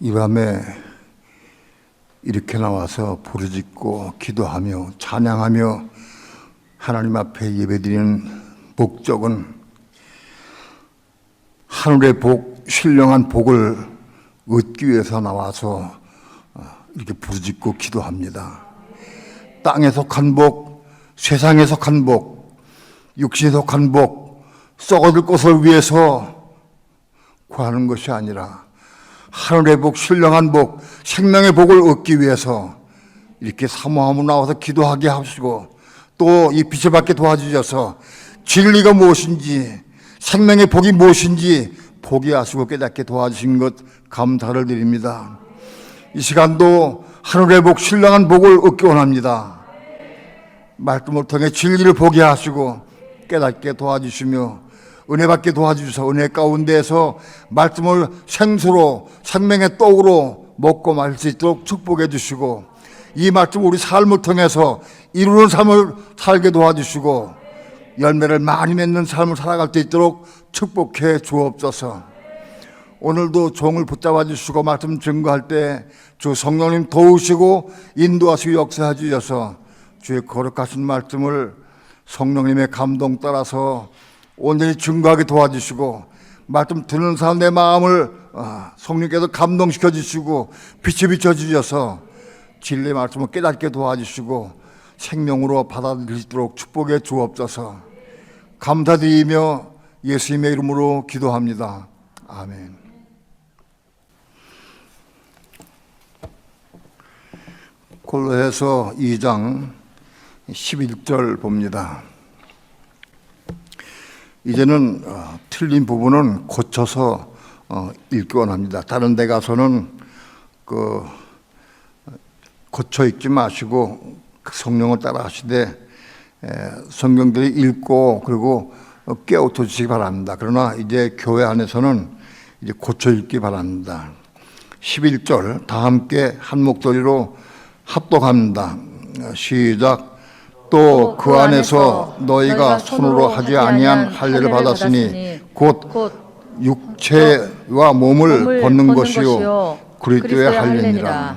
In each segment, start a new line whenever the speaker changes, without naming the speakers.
이 밤에 이렇게 나와서 부르짖고 기도하며 찬양하며 하나님 앞에 예배드리는 목적은 하늘의 복, 신령한 복을 얻기 위해서 나와서 이렇게 부르짖고 기도합니다. 땅에 속한 복, 세상에 속한 복, 육신에 속한 복, 썩어들 것을 위해서 구하는 것이 아니라 하늘의 복, 신령한 복, 생명의 복을 얻기 위해서 이렇게 사모하며 나와서 기도하게 하시고 또 이 빛을 받게 도와주셔서 진리가 무엇인지 생명의 복이 무엇인지 보게 하시고 깨닫게 도와주신 것 감사를 드립니다. 이 시간도 하늘의 복, 신령한 복을 얻기 원합니다. 말씀을 통해 진리를 보게 하시고 깨닫게 도와주시며 은혜 받게 도와주셔서 은혜 가운데에서 말씀을 생수로 생명의 떡으로 먹고 마실 수 있도록 축복해 주시고 이 말씀 우리 삶을 통해서 이루는 삶을 살게 도와주시고 열매를 많이 맺는 삶을 살아갈 수 있도록 축복해 주옵소서. 오늘도 종을 붙잡아 주시고 말씀 증거할 때 주 성령님 도우시고 인도하시고 역사해 주셔서 주의 거룩하신 말씀을 성령님의 감동 따라서 온전히 증거하게 도와주시고 말씀 듣는 사람 내 마음을 성령께서 감동시켜 주시고 빛이 비춰주셔서 진리의 말씀을 깨닫게 도와주시고 생명으로 받아들일 수 있도록 축복해 주옵소서. 감사드리며 예수님의 이름으로 기도합니다. 아멘. 골로새서 2장 11절 봅니다. 이제는 틀린 부분은 고쳐서 읽기 원합니다. 다른 데 가서는 고쳐 읽지 마시고 성령을 따라 하시되 성경들이 읽고 그리고 깨우쳐 주시기 바랍니다. 그러나 이제 교회 안에서는 이제 고쳐 읽기 바랍니다. 11절 다 함께 한 목소리로 합독합니다. 시작. 또 그 안에서 너희가 손으로 하지 아니한 할례를 받았으니 곧 육체와 몸을 벗는 것이요 그리스도의 할례니라.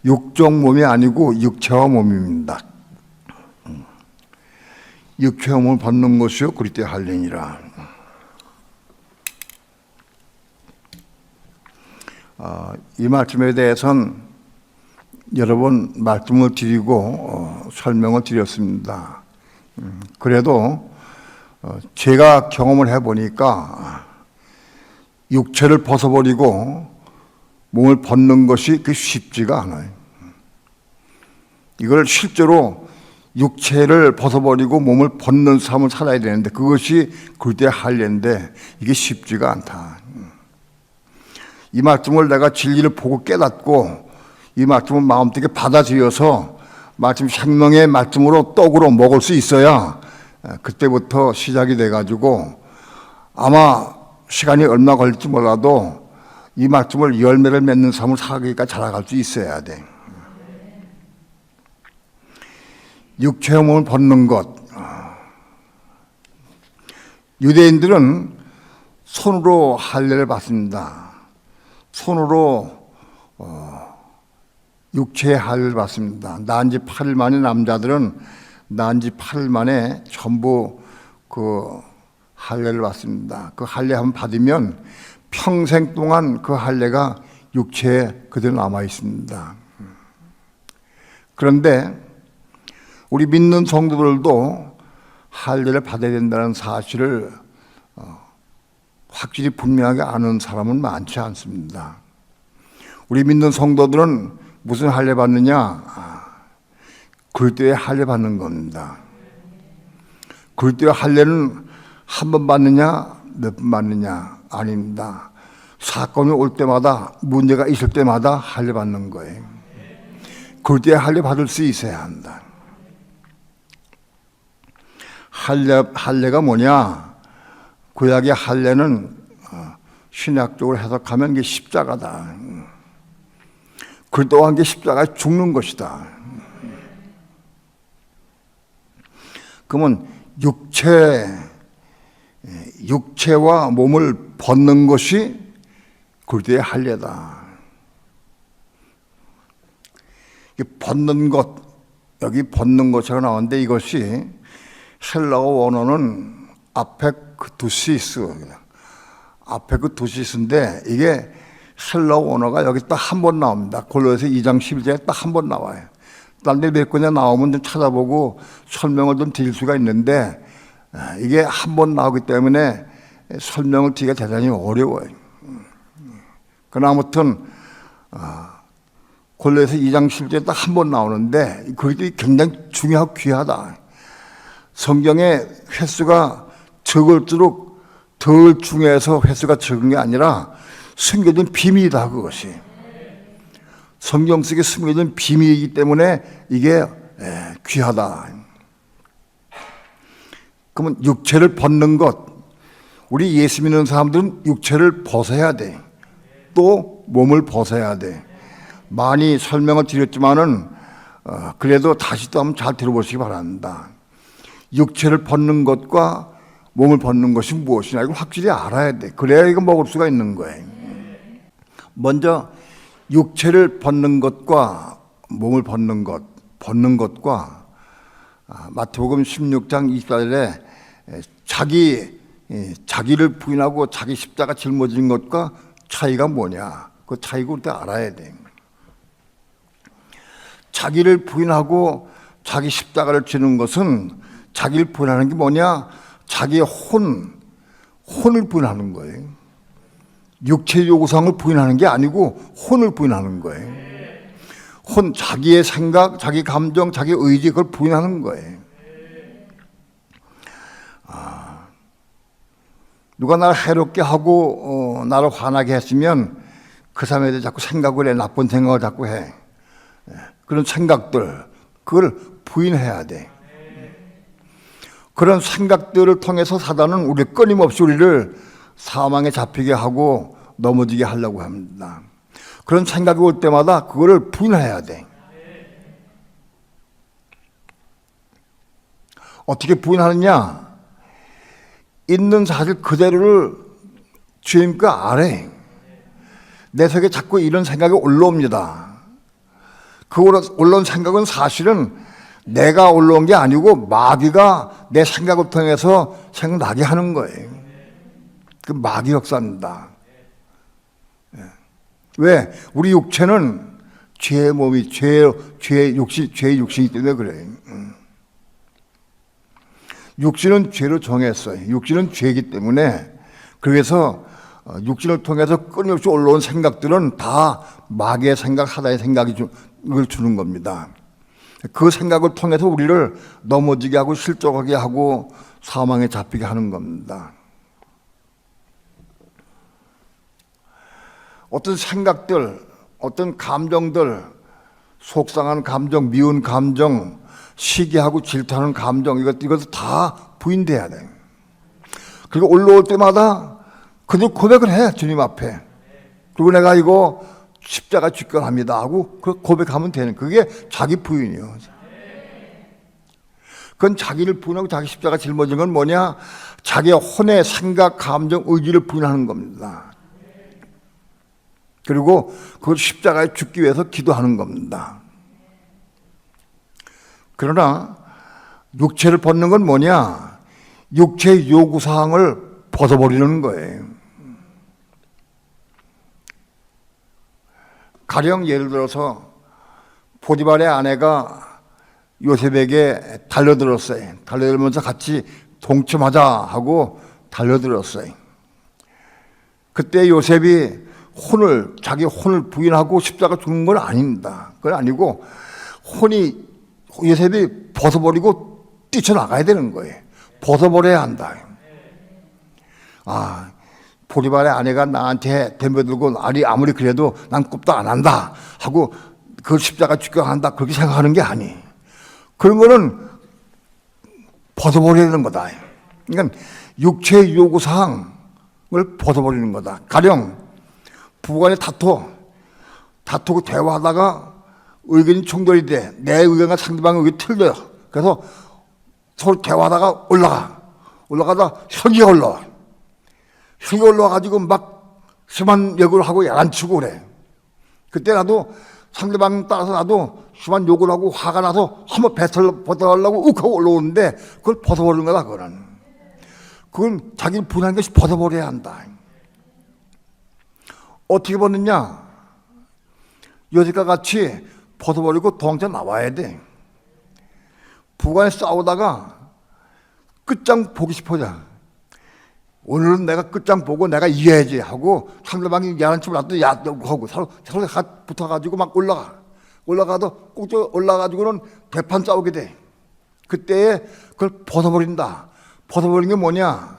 육적 몸이 아니고 육체와 몸입니다. 육체와 몸을 벗는 것이요 그리스도의 할례니라. 이 말씀에 대해서는 여러 번 말씀을 드리고 설명을 드렸습니다. 그래도 제가 경험을 해보니까 육체를 벗어버리고 몸을 벗는 것이 쉽지가 않아요. 이걸 실제로 육체를 벗어버리고 몸을 벗는 삶을 살아야 되는데 그것이 그리스도의 할례인데 이게 쉽지가 않다. 이 말씀을 내가 진리를 보고 깨닫고 이 말씀을 마음속에 받아들여서 말씀 생명의 말씀으로 떡으로 먹을 수 있어야 그때부터 시작이 돼가지고 아마 시간이 얼마 걸릴지 몰라도 이 말씀을 열매를 맺는 삶을 살아가기까 자라갈 수 있어야 돼. 육체의 몸을 벗는 것. 유대인들은 손으로 할례를 받습니다. 손으로 육체의 할례를 받습니다. 난 지 8일 만에 남자들은 난 지 8일 만에 전부 그 할례를 받습니다. 그 할례 한번 받으면 평생 동안 그 할례가 육체에 그대로 남아 있습니다. 그런데 우리 믿는 성도들도 할례를 받아야 된다는 사실을 확실히 분명하게 아는 사람은 많지 않습니다. 우리 믿는 성도들은 무슨 할례 받느냐? 그리스도의 할례 받는 겁니다. 그리스도의 할례는 한 번 받느냐? 몇 번 받느냐? 아닙니다. 사건이 올 때마다 문제가 있을 때마다 할례 받는 거예요. 그리스도의 할례 받을 수 있어야 한다. 할례가 뭐냐? 구약의 할례는 신약적으로 해석하면 이게 십자가다. 그리스도와 함께 십자가에 죽는 것이다. 그러면 육체와 몸을 벗는 것이 그리스도의 할례다. 벗는 것, 여기 벗는 것이라고 나오는데 이것이 헬라어 원어는 아펙투시스, 아펙투시스인데 이게 헬라어 원어가 여기 딱 한 번 나옵니다. 골로새서 2장 11절에 딱 한 번 나와요. 딴 데 몇 군데 나오면 좀 찾아보고 설명을 좀 드릴 수가 있는데 이게 한 번 나오기 때문에 설명을 드리기가 대단히 어려워요. 그러나 아무튼 골로새서 2장 11절에 딱 한 번 나오는데 그것이 굉장히 중요하고 귀하다. 성경의 횟수가 적을수록 덜 중요해서 횟수가 적은 게 아니라 숨겨진 비밀이다, 그것이. 성경 속에 숨겨진 비밀이기 때문에 이게 귀하다. 그러면 육체를 벗는 것, 우리 예수 믿는 사람들은 육체를 벗어야 돼. 또 몸을 벗어야 돼. 많이 설명을 드렸지만은 그래도 다시 또 한번 잘 들어보시기 바랍니다. 육체를 벗는 것과 몸을 벗는 것이 무엇이냐 이걸 확실히 알아야 돼. 그래야 이거 먹을 수가 있는 거예요. 먼저 육체를 벗는 것과 몸을 벗는 것과 마태복음 16장 24절에 자기를 부인하고 자기 십자가 짊어진 것과 차이가 뭐냐? 그 차이가 우리가 알아야 돼. 자기를 부인하고 자기 십자가를 지는 것은 자기를 부인하는 게 뭐냐? 자기의 혼을 부인하는 거예요. 육체 요구사항을 부인하는 게 아니고 혼을 부인하는 거예요. 혼, 자기의 생각, 자기 감정, 자기 의지 그걸 부인하는 거예요. 누가 나를 해롭게 하고 나를 화나게 했으면 그 사람에 대해 자꾸 생각을 해. 나쁜 생각을 자꾸 해. 그런 생각들 그걸 부인해야 돼. 그런 생각들을 통해서 사단은 끊임없이 우리를 사망에 잡히게 하고 넘어지게 하려고 합니다. 그런 생각이 올 때마다 그거를 부인해야 돼. 어떻게 부인하느냐? 있는 사실 그대로를 주님과 알아. 내 속에 자꾸 이런 생각이 올라옵니다. 그 올라온 생각은 사실은 내가 올라온 게 아니고 마귀가 내 생각을 통해서 생각나게 하는 거예요. 그 마귀 역사입니다. 왜? 우리 육체는 죄의 몸이 죄의 육신이기 때문에 그래요. 육신은 죄로 정했어요. 육신은 죄이기 때문에 그래서 육신을 통해서 끊임없이 올라온 생각들은 다 마귀의 생각, 사단의 생각을 주는 겁니다. 그 생각을 통해서 우리를 넘어지게 하고 실족하게 하고 사망에 잡히게 하는 겁니다. 어떤 생각들, 어떤 감정들, 속상한 감정, 미운 감정, 시기하고 질투하는 감정, 이것도 다 부인돼야 돼. 그리고 올라올 때마다 그들 고백을 해, 주님 앞에. 그리고 내가 이거 십자가 직결합니다 하고 그 고백하면 되는, 그게 자기 부인이요. 그건 자기를 부인하고 자기 십자가 짊어진 건 뭐냐? 자기의 혼의 생각, 감정, 의지를 부인하는 겁니다. 그리고 그걸 십자가에 죽기 위해서 기도하는 겁니다. 그러나 육체를 벗는 건 뭐냐? 육체의 요구사항을 벗어버리는 거예요. 가령 예를 들어서 보디발의 아내가 요셉에게 달려들었어요. 달려들면서 같이 동침하자 하고 달려들었어요. 그때 요셉이 자기 혼을 부인하고 십자가 죽는 건 아닙니다. 그건 아니고 요셉이 벗어버리고 뛰쳐나가야 되는 거예요. 벗어버려야 한다. 보디발의 아내가 나한테 덤벼들고 아무리 그래도 난 굽다 안 한다 하고 그 십자가 죽여간다 그렇게 생각하는 게 아니. 그런 거는 벗어버려야 되는 거다. 그러니까 육체의 요구사항을 벗어버리는 거다. 가령 부부간에 다투고 대화하다가 의견이 충돌이 돼. 내 의견과 상대방의 의견이 틀려요. 그래서 서로 대화하다가 올라가다 혁이 올라와가지고 막 심한 역을 하고 야단치고 그래. 그때 나도 상대방 따라서 나도 심한 욕을 하고 화가 나서 한번 뱉어 벗어가려고 욱 하고 올라오는데 그걸 벗어버리는 거다. 그건 자기를 분한 것이 벗어버려야 한다. 어떻게 벗느냐? 여지과 같이 벗어버리고 도망쳐 나와야 돼. 부간에 싸우다가 끝장 보기 싶어져. 오늘은 내가 끝장 보고 내가 이겨야지 하고 상대방이 야한 춤을 놔도 하고 서로 붙어가지고 막 올라가도 꼭 올라가지고는 대판 싸우게 돼. 그때에 그걸 벗어버린다. 벗어버린 게 뭐냐?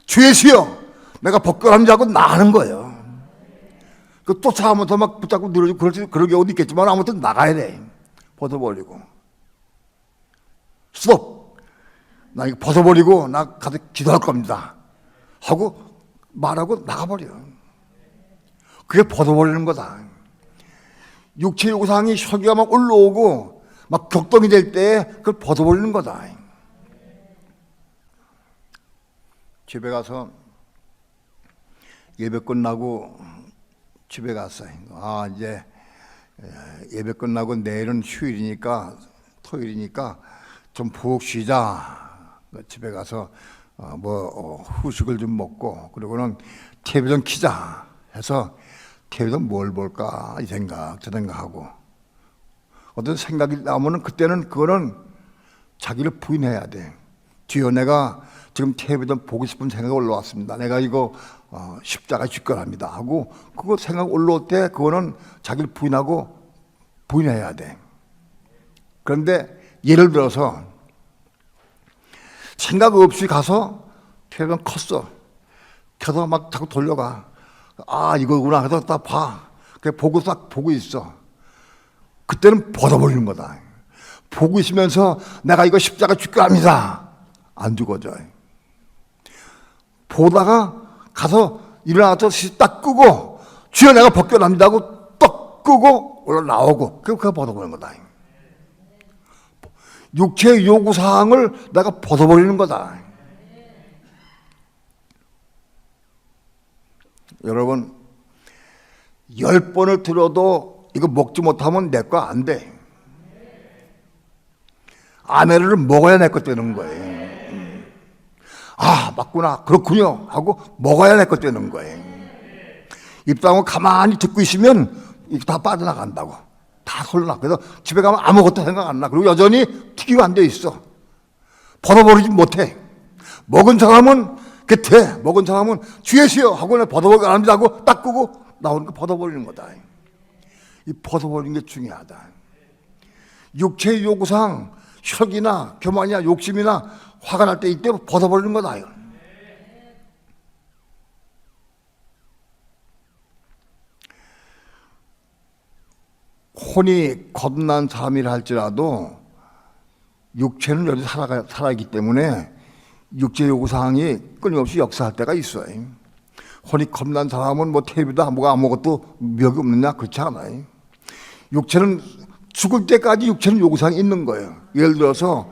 죄시여 내가 벗겨라는 줄 알고 나가는 거예요. 그 쫓아가면서 막 붙잡고 늘어지고 그럴 경우도 있겠지만 아무튼 나가야 돼. 벗어버리고 스톱. 나 이거 벗어버리고 나 가서 기도할 겁니다 하고 말하고 나가버려. 그게 벗어버리는 거다. 육체 요구사항이 혈기가 막 올라오고 막 격동이 될 때 그걸 벗어버리는 거다. 집에 가서 예배 끝나고 집에 갔어요. 이제 예배 끝나고 내일은 휴일이니까 토요일이니까 좀 푹 쉬자. 집에 가서 후식을 좀 먹고 그러고는 텔레비전 켜자 해서 텔레비전 뭘 볼까 저 생각하고 어떤 생각이 나오면은 그때는 그거는 자기를 부인해야 돼. 주여 내가 지금 텔레비전 보고 싶은 생각이 올라왔습니다. 내가 이거 십자가 직결합니다 하고 그거 생각 올라올 때 그거는 자기를 부인해야 돼. 그런데 예를 들어서 생각 없이 가서 텔레비전 컸어. 켜서 막 자꾸 돌려가. 이거구나 해서 딱 봐. 보고 딱 보고 있어. 그때는 벗어버리는 거다. 보고 있으면서 내가 이거 십자가 직결합니다. 안 죽어져. 보다가 가서 일어나서 딱 끄고 주여 내가 벗겨납니다 하고 딱 끄고 올라 나오고 그거 벗어버리는 거다. 육체의 요구사항을 내가 벗어버리는 거다. 여러분 10번을 들어도 이거 먹지 못하면 내 거 안 돼. 아메를 먹어야 내 거 되는 거예요. 맞구나 그렇군요 하고 먹어야 내 거 되는 거예요. 입당하고 가만히 듣고 있으면 이게 다 빠져나간다고. 다 솔나. 그래서 집에 가면 아무것도 생각 안 나. 그리고 여전히 튀기고 앉아 있어. 벗어버리지 못해. 먹은 사람은 돼. 먹은 사람은 주예시여 하고 벗어버리고 안 합니다 하고 딱 끄고 나오는 거 벗어버리는 거다. 이 벗어버리는 게 중요하다. 육체의 요구상 혈기나 교만이나 욕심이나 화가 날 때 이때 벗어버리는 거다. 혼이 겁난 사람이라 할지라도 육체는 여전히 살아있기 때문에 육체 요구사항이 끊임없이 역사할 때가 있어요. 혼이 겁난 사람은 텔레비도 아무것도 멱이 없느냐? 그렇지 않아요. 육체는 죽을 때까지 육체는 요구사항이 있는 거예요. 예를 들어서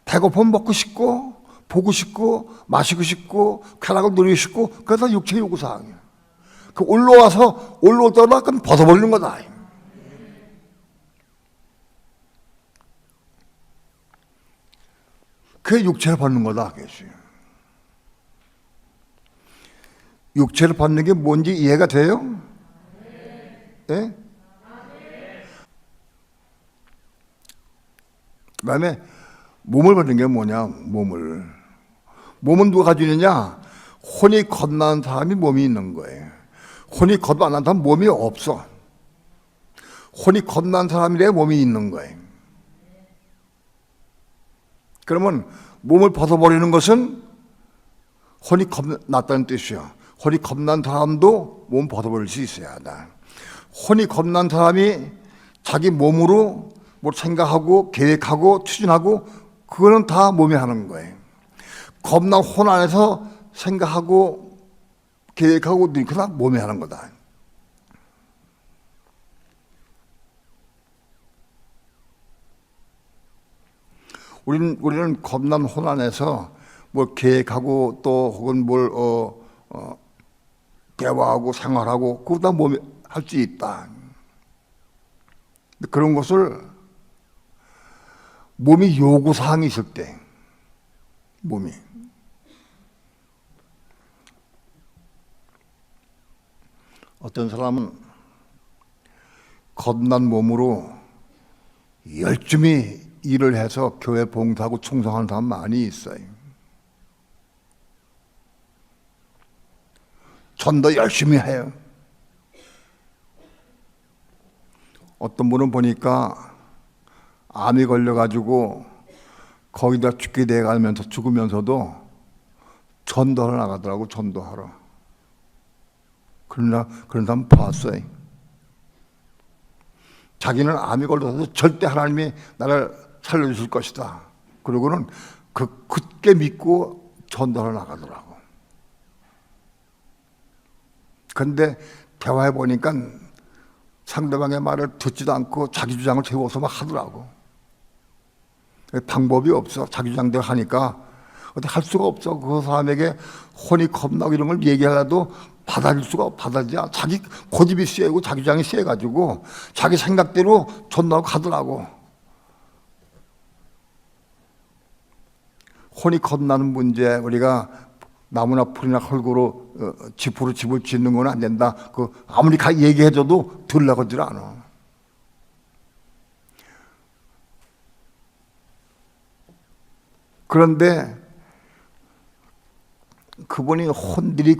배고프면 먹고 싶고 보고 싶고 마시고 싶고 쾌락을 누리고 싶고 그래서 육체 요구사항이에요. 그 올라올 때마다 그건 벗어버리는 거다. 그게 육체를 받는 거다. 육체를 받는 게 뭔지 이해가 돼요? 네? 그 다음에 몸을 받는 게 뭐냐? 몸은 누가 가지고 있느냐? 혼이 겁나는 사람이 몸이 있는 거예요. 혼이 겁 안 나는 사람은 몸이 없어. 혼이 겁나는 사람이래 몸이 있는 거예요. 그러면 몸을 벗어버리는 것은 혼이 겁났다는 뜻이요. 혼이 겁난 사람도 몸 벗어버릴 수 있어야 한다. 혼이 겁난 사람이 자기 몸으로 뭐 생각하고 계획하고 추진하고 그거는 다 몸이 하는 거예요. 겁난 혼 안에서 생각하고 계획하고 그거 다 몸이 하는 거다. 우리는 겁난 혼 안에서 뭘 계획하고 또 혹은 뭘 대화하고 생활하고 그거 다 몸이 할 수 있다. 그런 것을 몸이 요구사항이 있을 때, 몸이. 어떤 사람은 겁난 몸으로 열심히 일을 해서 교회 봉사하고 충성하는 사람 많이 있어요. 전도 열심히 해요. 어떤 분은 보니까 암이 걸려가지고 거기다 죽게 돼가면서 죽으면서도 전도하러 나가더라고, 전도하러. 그런 사람 봤어요. 자기는 암이 걸려서 절대 하나님이 나를 살려주실 것이다. 그러고는 굳게 믿고 전도하러 나가더라고. 그런데 대화해 보니까 상대방의 말을 듣지도 않고 자기 주장을 세워서 막 하더라고. 방법이 없어. 자기 주장대로 하니까 어떻게 할 수가 없어. 그 사람에게 혼이 겁나고 이런 걸 얘기하려도 받아들일 수가 받아들이지. 자기 고집이 세고 자기 주장이 세가지고 자기 생각대로 전도하고 가더라고. 혼이 겁나는 문제, 우리가 나무나 풀이나 흙으로 집으로 집을 짓는 건 안 된다. 아무리 얘기해줘도 들려가질 않아. 그런데 그분이 혼들이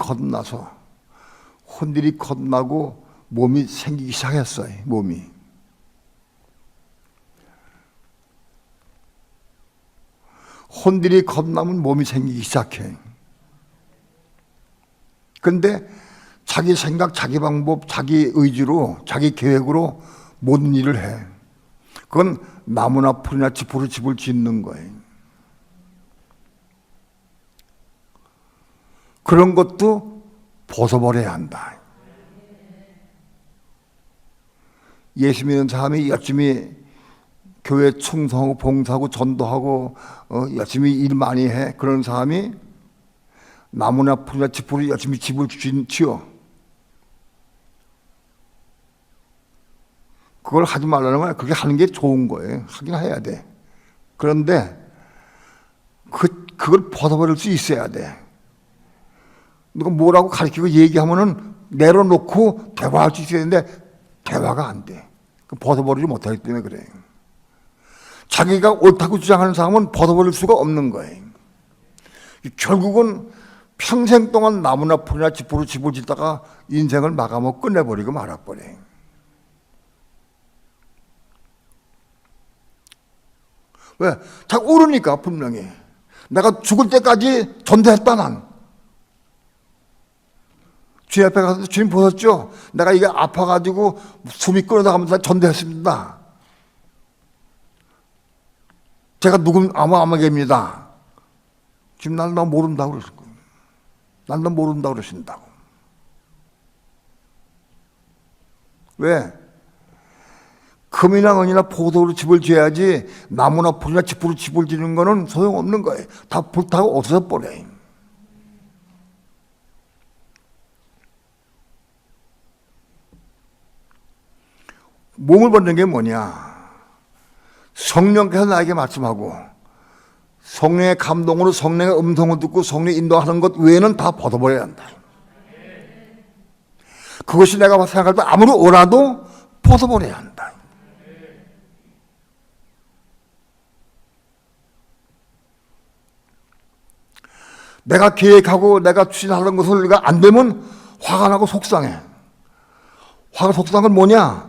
겁나고 몸이 생기기 시작했어요. 몸이. 혼들이 겁나면 몸이 생기기 시작해. 근데 자기 생각, 자기 방법, 자기 의지로, 자기 계획으로 모든 일을 해. 그건 나무나 풀이나 집으로 집을 짓는 거예요. 그런 것도 벗어버려야 한다. 예수 믿는 사람이 열심히 교회 충성하고 봉사하고 전도하고 열심히 일 많이 해. 그런 사람이 나무나 풀이나 집으로 열심히 집을 지어. 그걸 하지 말라는 거야. 그렇게 하는 게 좋은 거예요. 하긴 해야 돼. 그런데 그걸 벗어버릴 수 있어야 돼. 누가 뭐라고 가르치고 얘기하면은 내려놓고 대화할 수 있어야 되는데 대화가 안 돼. 벗어버리지 못하기 때문에 그래. 자기가 옳다고 주장하는 사람은 벗어버릴 수가 없는 거예요. 결국은 평생 동안 나무나 풀이나 집으로 집을 짓다가 인생을 마감하고 끝내버리고 말아버려. 왜? 자꾸 오르니까 분명히. 내가 죽을 때까지 전도했다 난. 주님 앞에 가서 주님 보셨죠? 내가 이게 아파가지고 숨이 끊어나가면서 전도했습니다. 제가 아무개입니다. 지금 날 너 모른다고 그러실 거예요. 날 너 모른다고 그러신다고. 왜? 금이나 은이나 포도로 집을 지어야지 나무나 풀이나 집으로 집을 지는 거는 소용없는 거예요. 다 불타고 없어져 버려요. 몸을 벗는 게 뭐냐? 성령께서 나에게 말씀하고 성령의 감동으로 성령의 음성을 듣고 성령이 인도하는 것 외에는 다 벗어버려야 한다. 그것이 내가 생각할 때 아무리 오라도 벗어버려야 한다. 내가 계획하고 내가 추진하는 것을 우리가 안 되면 화가 나고 속상해. 화가 속상한 건 뭐냐?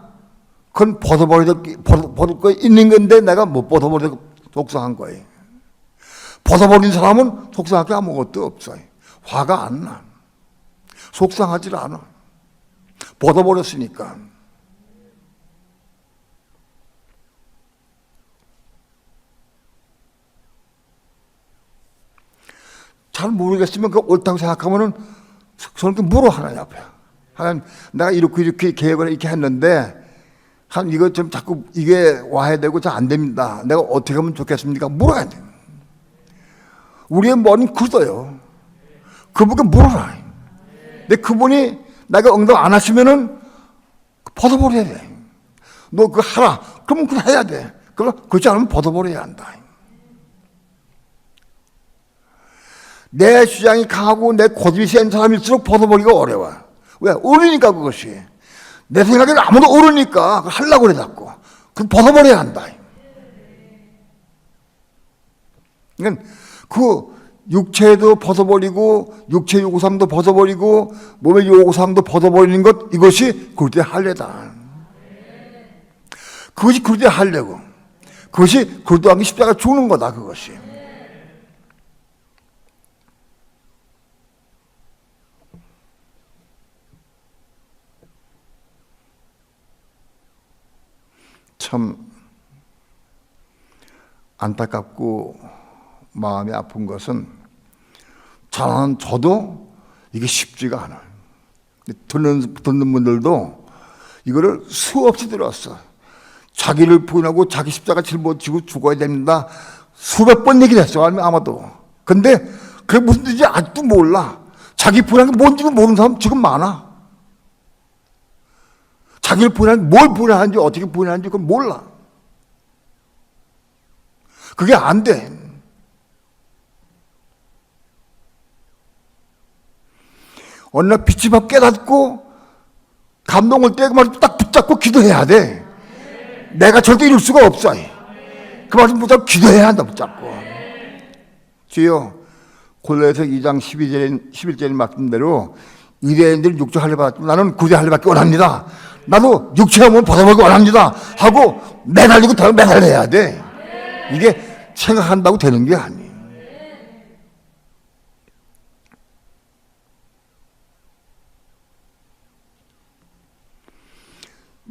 그건 벗어버릴 거 있는 건데 내가 못 벗어버려서 속상한 거예요. 벗어버린 사람은 속상할 게 아무것도 없어요. 화가 안 나. 속상하지 않아. 벗어버렸으니까. 잘 모르겠으면 그 옳다고 생각하면은 저는 물어 하나님 앞에. 하나님, 내가 이렇게 계획을 이렇게 했는데 하나님 이거 좀 자꾸 이게 와야 되고 잘 안 됩니다. 내가 어떻게 하면 좋겠습니까? 물어야 돼. 우리의 머리는 굳어요. 그분께 물어라. 근데 그분이 내가 응답 안 하시면은 벗어버려야 돼. 너 그거 하라. 그러면 그거 해야 돼. 그렇지 않으면 벗어버려야 한다. 내 주장이 강하고 내 고집이 센 사람일수록 벗어버리기가 어려워. 왜? 어리니까 그것이. 내 생각에는 아무도 모르니까 하려고 그래 자꾸. 그럼 벗어버려야 한다. 그러니까 그 육체도 벗어버리고 육체 요구사항도 벗어버리고 몸의 요구사항도 벗어버리는 것, 이것이 그리스도의 할례다. 그것이 그리스도의 할례고, 그것이 그리스도와 함께 십자가 죽는 거다. 그것이. 참 안타깝고 마음이 아픈 것은 저도 이게 쉽지가 않아요. 듣는 분들도 이거를 수없이 들었어. 자기를 부인하고 자기 십자가 짊어지고 죽어야 됩니다. 수백 번 얘기를 했어, 아마도. 근데 그게 무슨 뜻인지 아직도 몰라. 자기 부인하는 게 뭔지도 모르는 사람 지금 많아. 자기를 부인하는, 뭘 부인하는지, 어떻게 부인하는지 그건 몰라. 그게 안 돼. 어느 날 빛이 막 깨닫고 감동을 떼고 말을 딱 붙잡고 기도해야 돼. 내가 절대 이룰 수가 없어. 그 말씀 붙잡고 기도해야 한다, 붙잡고. 주여, 골로새서 2장 11절의 말씀대로 이대인들 육체 할례 받았지만 나는 구제 할례밖에 원합니다. 나도 육체가 몸을 벗어버리기 원합니다. 하고 매달리고 더 매달려야 돼. 이게 생각한다고 되는 게 아니에요.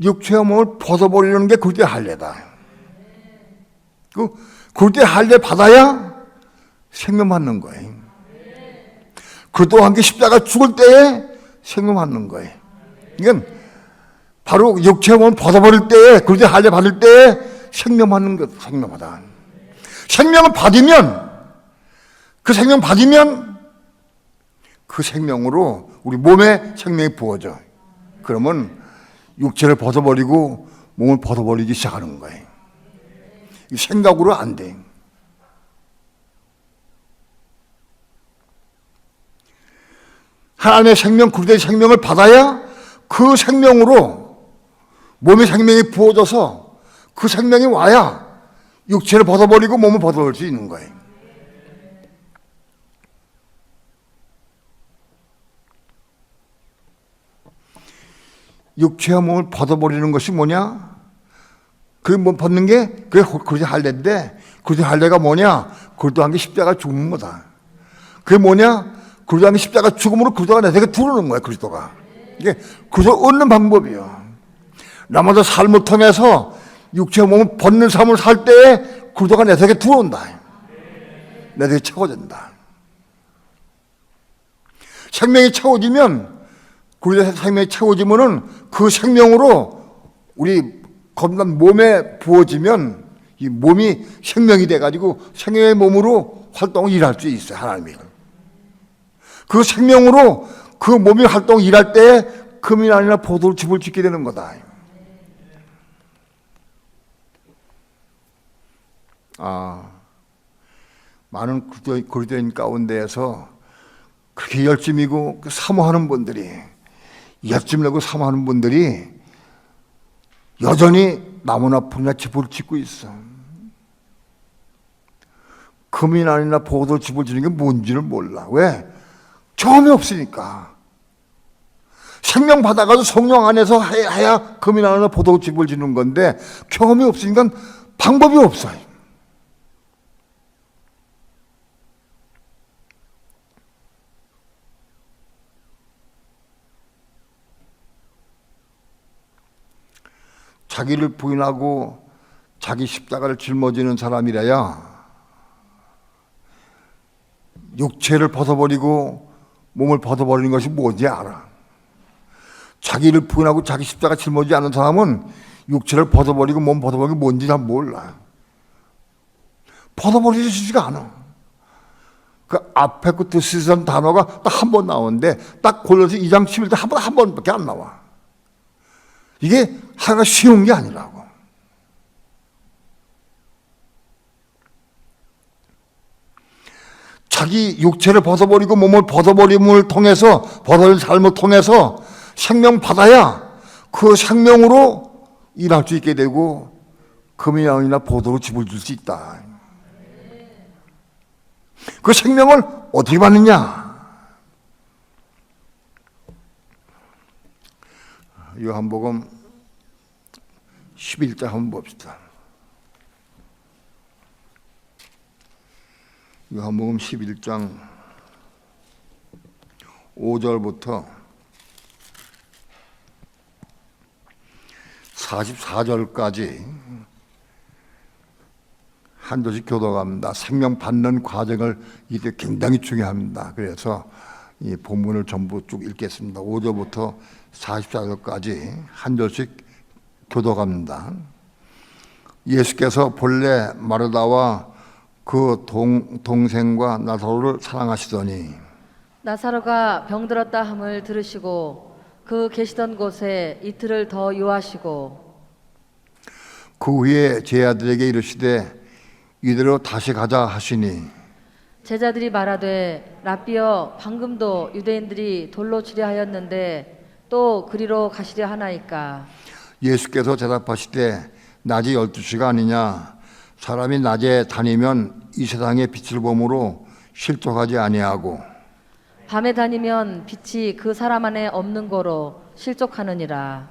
육체와 몸을 벗어버리는 게 그리스도의 할례다. 그리스도의 할례 받아야 생명 받는 거예요. 그리스도와 함께 십자가 죽을 때에 생명 받는 거예요. 이건 바로 육체와 몸을 벗어버릴 때에, 그리스도의 할례 받을 때에 생명 받는 것, 생명 받아. 생명을 받으면, 그 생명 받으면 그 생명으로 우리 몸에 생명이 부어져. 그러면 육체를 벗어버리고 몸을 벗어버리기 시작하는 거예요. 생각으로 안 돼. 하나님의 생명, 그리스도의 생명을 받아야 그 생명으로 몸의 생명이 부어져서 그 생명이 와야 육체를 벗어버리고 몸을 벗어버릴 수 있는 거예요. 육체와 몸을 벗어버리는 것이 뭐냐? 그 몸 벗는 게 그게 그리스도의 할례인데, 그리스도의 할례가 뭐냐? 그리스도와 함께 십자가 죽는 거다. 그게 뭐냐? 그리스도와 함께 십자가 죽음으로 그리스도가 내 속에 들어오는 거야. 그리스도가. 이게 그리스도 얻는 방법이요. 나마저 삶을 통해서 육체와 몸을 벗는 삶을 살 때에 그리스도가 내 속에 들어온다. 내 속에 채워진다. 생명이 채워지면, 그리스도의 생명이 채워지면은 그 생명으로 우리 건강 몸에 부어지면 이 몸이 생명이 돼가지고 생명의 몸으로 활동을 일할 수 있어요. 하나님이. 그 생명으로 그 몸이 활동을 일할 때에 금이 아니라 포도를 집을 짓게 되는 거다. 많은 그리스도인 가운데에서 그렇게 열심이고 사모하는 분들이, 열심 내고 사모하는 분들이 여전히 나무나 풀이나 집을 짓고 있어. 금이나 아니나 포도 집을 짓는 게 뭔지를 몰라. 왜? 경험이 없으니까. 생명 받아가지고 성령 안에서 해야 금이나 아니나 포도 집을 짓는 건데 경험이 없으니까 방법이 없어요. 자기를 부인하고 자기 십자가를 짊어지는 사람이라야 육체를 벗어버리고 몸을 벗어버리는 것이 뭔지 알아. 자기를 부인하고 자기 십자가 짊어지지 않은 사람은 육체를 벗어버리고 몸 벗어버리는 게 뭔지 잘 몰라. 벗어버리지가 않아. 그 앞에 그 드시는 단어가 딱 한 번 나오는데 딱 골로새 2장 11절 한 번밖에 안 나와. 이게 하기가 쉬운 게 아니라고. 자기 육체를 벗어버리고 몸을 벗어버림을 통해서, 벗어버린 삶을 통해서 생명 받아야 그 생명으로 일할 수 있게 되고 금이나 보도로 집을 줄 수 있다. 그 생명을 어떻게 받느냐? 요한복음 11장 한번 봅시다. 요한복음 11장 5절부터 44절까지 한 절씩 교도합니다. 생명 받는 과정을 이게 굉장히 중요합니다. 그래서 이 본문을 전부 쭉 읽겠습니다. 5절부터 44절까지 한 절씩 교도합니다. 예수께서 본래 마르다와 그 동생과 나사로를 사랑하시더니
나사로가 병들었다 함을 들으시고 그 계시던 곳에 이틀을 더 유하시고
그 후에 제자들에게 이르시되 이대로 다시 가자 하시니
제자들이 말하되 라삐여 방금도 유대인들이 돌로 치려 하였는데 또 그리로 가시려 하나이까.
예수께서 대답하시되 낮이 12시가 아니냐. 사람이 낮에 다니면 이 세상의 빛을 보므로 실족하지 아니하고
밤에 다니면 빛이 그 사람 안에 없는 거로 실족하느니라.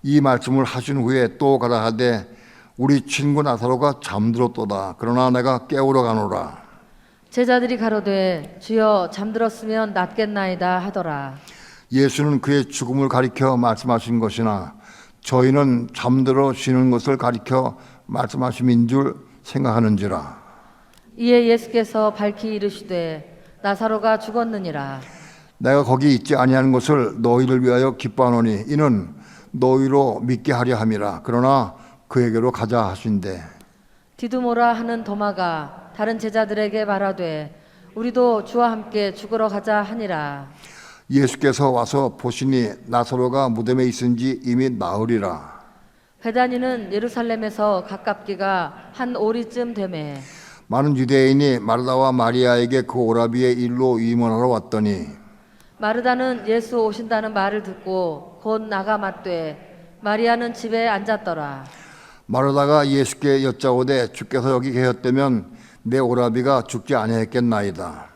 이 말씀을 하신 후에 또 가라 하되 우리 친구 나사로가 잠들었도다. 그러나 내가 깨우러 가노라.
제자들이 가로되 주여 잠들었으면 낫겠나이다 하더라.
예수는 그의 죽음을 가리켜 말씀하신 것이나 저희는 잠들어 쉬는 것을 가리켜 말씀하심인 줄 생각하는지라.
이에 예수께서 밝히 이르시되 나사로가 죽었느니라.
내가 거기 있지 아니하는 것을 너희를 위하여 기뻐하노니 이는 너희로 믿게 하려 함이라. 그러나 그에게로 가자 하신대.
디두모라 하는 도마가 다른 제자들에게 말하되 우리도 주와 함께 죽으러 가자 하니라.
예수께서 와서 보시니 나사로가 무덤에 있은지 이미 나으리라.
베다니는 예루살렘에서 가깝기가 한 오리쯤 되매
많은 유대인이 마르다와 마리아에게 그 오라비의 일로 위문하러 왔더니
마르다는 예수 오신다는 말을 듣고 곧 나가 맞되 마리아는 집에 앉았더라.
마르다가 예수께 여짜오되 주께서 여기 계셨다면 내 오라비가 죽지 아니했겠나이다.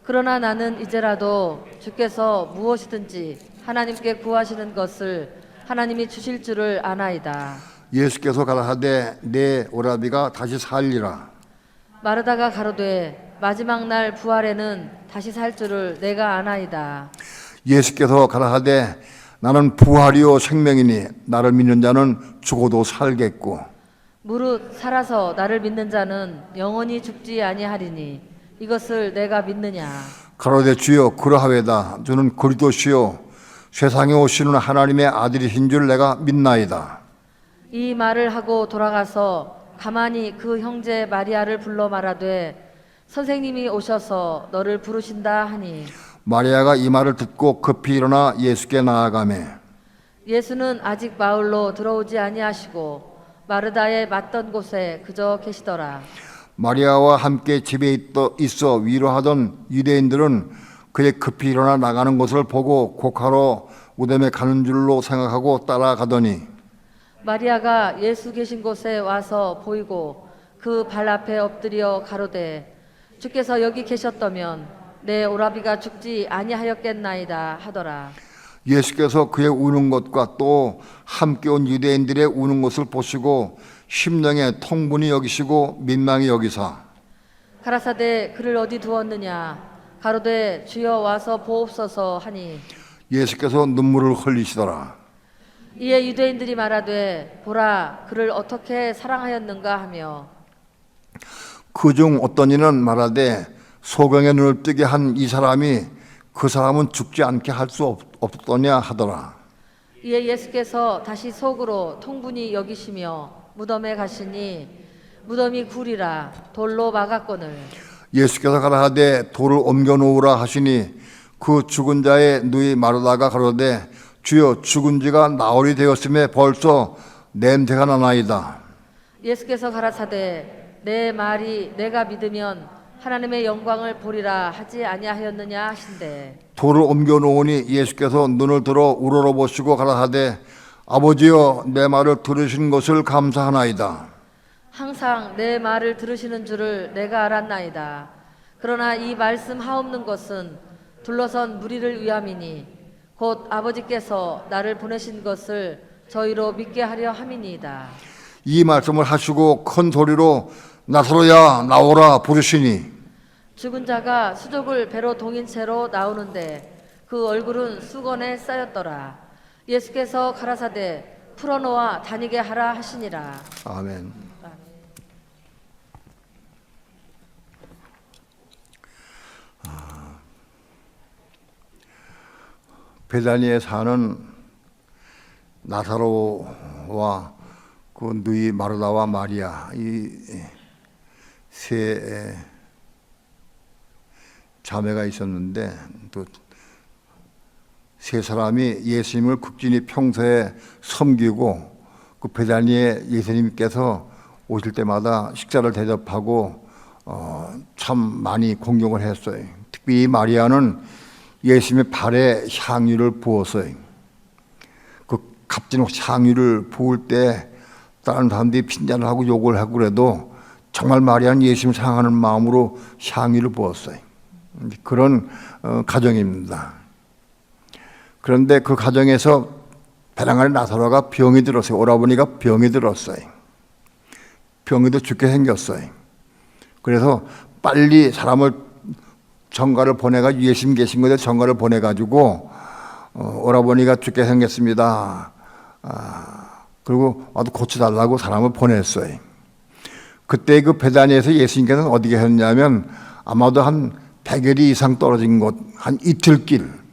그러나 나는 이제라도 주께서 무엇이든지 하나님께 구하시는 것을 하나님이 주실 줄을 아나이다.
예수께서 가라사대 내 오라비가 다시 살리라.
마르다가 가로되 마지막 날 부활에는 다시 살 줄을 내가 아나이다.
예수께서 가라사대 나는 부활이요 생명이니 나를 믿는 자는 죽어도 살겠고
무릇 살아서 나를 믿는 자는 영원히 죽지 아니하리니 이것을 내가 믿느냐.
가로되 주여 그러하외다. 주는 그리스도시요 세상에 오시는 하나님의 아들이신 줄 내가 믿나이다.
이 말을 하고 돌아가서 가만히 그 형제 마리아를 불러 말하되 선생님이 오셔서 너를 부르신다 하니
마리아가 이 말을 듣고 급히 일어나 예수께 나아가매
예수는 아직 마을로 들어오지 아니하시고 마르다에 맞던 곳에 그저 계시더라.
마리아와 함께 집에 있어 위로하던 유대인들은 그의 급히 일어나 나가는 것을 보고 곡하러 무덤에 가는 줄로 생각하고 따라가더니
마리아가 예수 계신 곳에 와서 보이고 그 발 앞에 엎드려 가로되 주께서 여기 계셨다면 내 오라비가 죽지 아니하였겠나이다 하더라.
예수께서 그의 우는 것과 또 함께 온 유대인들의 우는 것을 보시고 심령에 통분히 여기시고 민망히 여기사
가라사대 그를 어디 두었느냐. 가로되 주여 와서 보옵소서 하니
예수께서 눈물을 흘리시더라.
이에 유대인들이 말하되 보라 그를 어떻게 사랑하였는가 하며
그중 어떤 이는 말하되 소경의 눈을 뜨게 한 이 사람이 그 사람은 죽지 않게 할 수 없더냐 하더라.
이에 예수께서 다시 속으로 통분히 여기시며 무덤에 가시니 무덤이 굴이라 돌로 막았거늘
예수께서 가라사대 돌을 옮겨 놓으라 하시니 그 죽은 자의 누이 마르다가 가로되 주여 죽은 지가 나흘이 되었음에 벌써 냄새가 나나이다.
예수께서 가라사대 내 말이 내가 믿으면 하나님의 영광을 보리라 하지 아니하였느냐 하신대.
돌을 옮겨 놓으니 예수께서 눈을 들어 우러러보시고 가라사대 아버지여 내 말을 들으신 것을 감사하나이다.
항상 내 말을 들으시는 줄을 내가 알았나이다. 그러나 이 말씀 하옵는 것은 둘러선 무리를 위함이니 곧 아버지께서 나를 보내신 것을 저희로 믿게 하려 함이니이다.
이 말씀을 하시고 큰 소리로 나사로야 나오라 부르시니
죽은 자가 수족을 배로 동인 채로 나오는데 그 얼굴은 수건에 쌓였더라. 예수께서 가라사대 풀어놓아 다니게 하라 하시니라.
아멘. 베다니에 사는 나사로와 그 누이 마르다와 마리아 이 세 자매가 있었는데 또 세 사람이 예수님을 극진히 평소에 섬기고 그 베다니에 예수님께서 오실 때마다 식사를 대접하고 참 많이 공경을 했어요. 특히 마리아는 예수님의 발에 향유를 부었어요. 그 값진 향유를 부을 때 다른 사람들이 핀잔을 하고 욕을 하고 그래도 정말 마리아는 예수님을 사랑하는 마음으로 향유를 부었어요. 그런 가정입니다. 그런데 그 가정에서 배랑 안에 나사로가 병이 들었어요. 오라버니가 병이 들었어요. 병이도 죽게 생겼어요. 그래서 빨리 사람을 전가를 보내가지고 예수님 계신 곳에 전가를 보내가지고 오라버니가 죽게 생겼습니다. 그리고 와도 고쳐달라고 사람을 보냈어요. 그때 그 베다니에서 예수님께서는 어디 계셨냐면 아마도 한 100여리 이상 떨어진 곳, 한 이틀길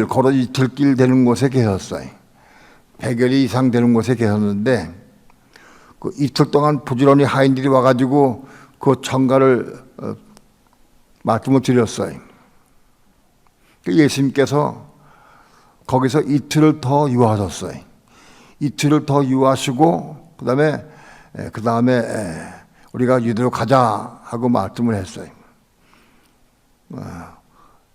걸어 이틀길 되는 곳에 계셨어요. 100여리 이상 되는 곳에 계셨는데 그 이틀 동안 부지런히 하인들이 와가지고 그 전가를 말씀을 드렸어요. 예수님께서 거기서 이틀을 더 유하셨어요. 이틀을 더 유하시고 그 다음에 우리가 유대로 가자 하고 말씀을 했어요.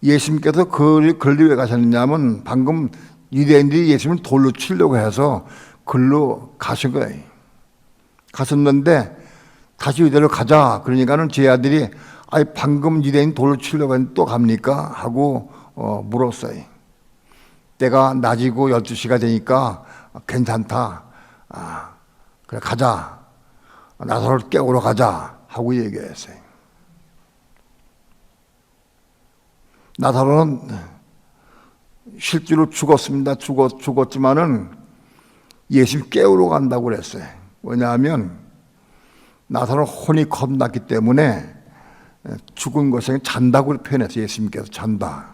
예수님께서 글리 왜 가셨느냐면 방금 유대인들이 예수님을 돌로 치려고 해서 글로 가신 거예요. 가셨는데 다시 유대로 가자 그러니까는 제 아들이 아니 방금 유대인 돌로 치려고 했는데 또 갑니까? 하고 물었어요. 때가 낮이고 12시가 되니까 괜찮다. 그래 가자. 나사로를 깨우러 가자 하고 얘기했어요. 나사로는 실제로 죽었습니다. 죽었지만은 예수님 깨우러 간다고 그랬어요. 왜냐하면 나사로는 혼이 겁났기 때문에 죽은 것에 잔다고 표현했어요. 예수님께서 잔다.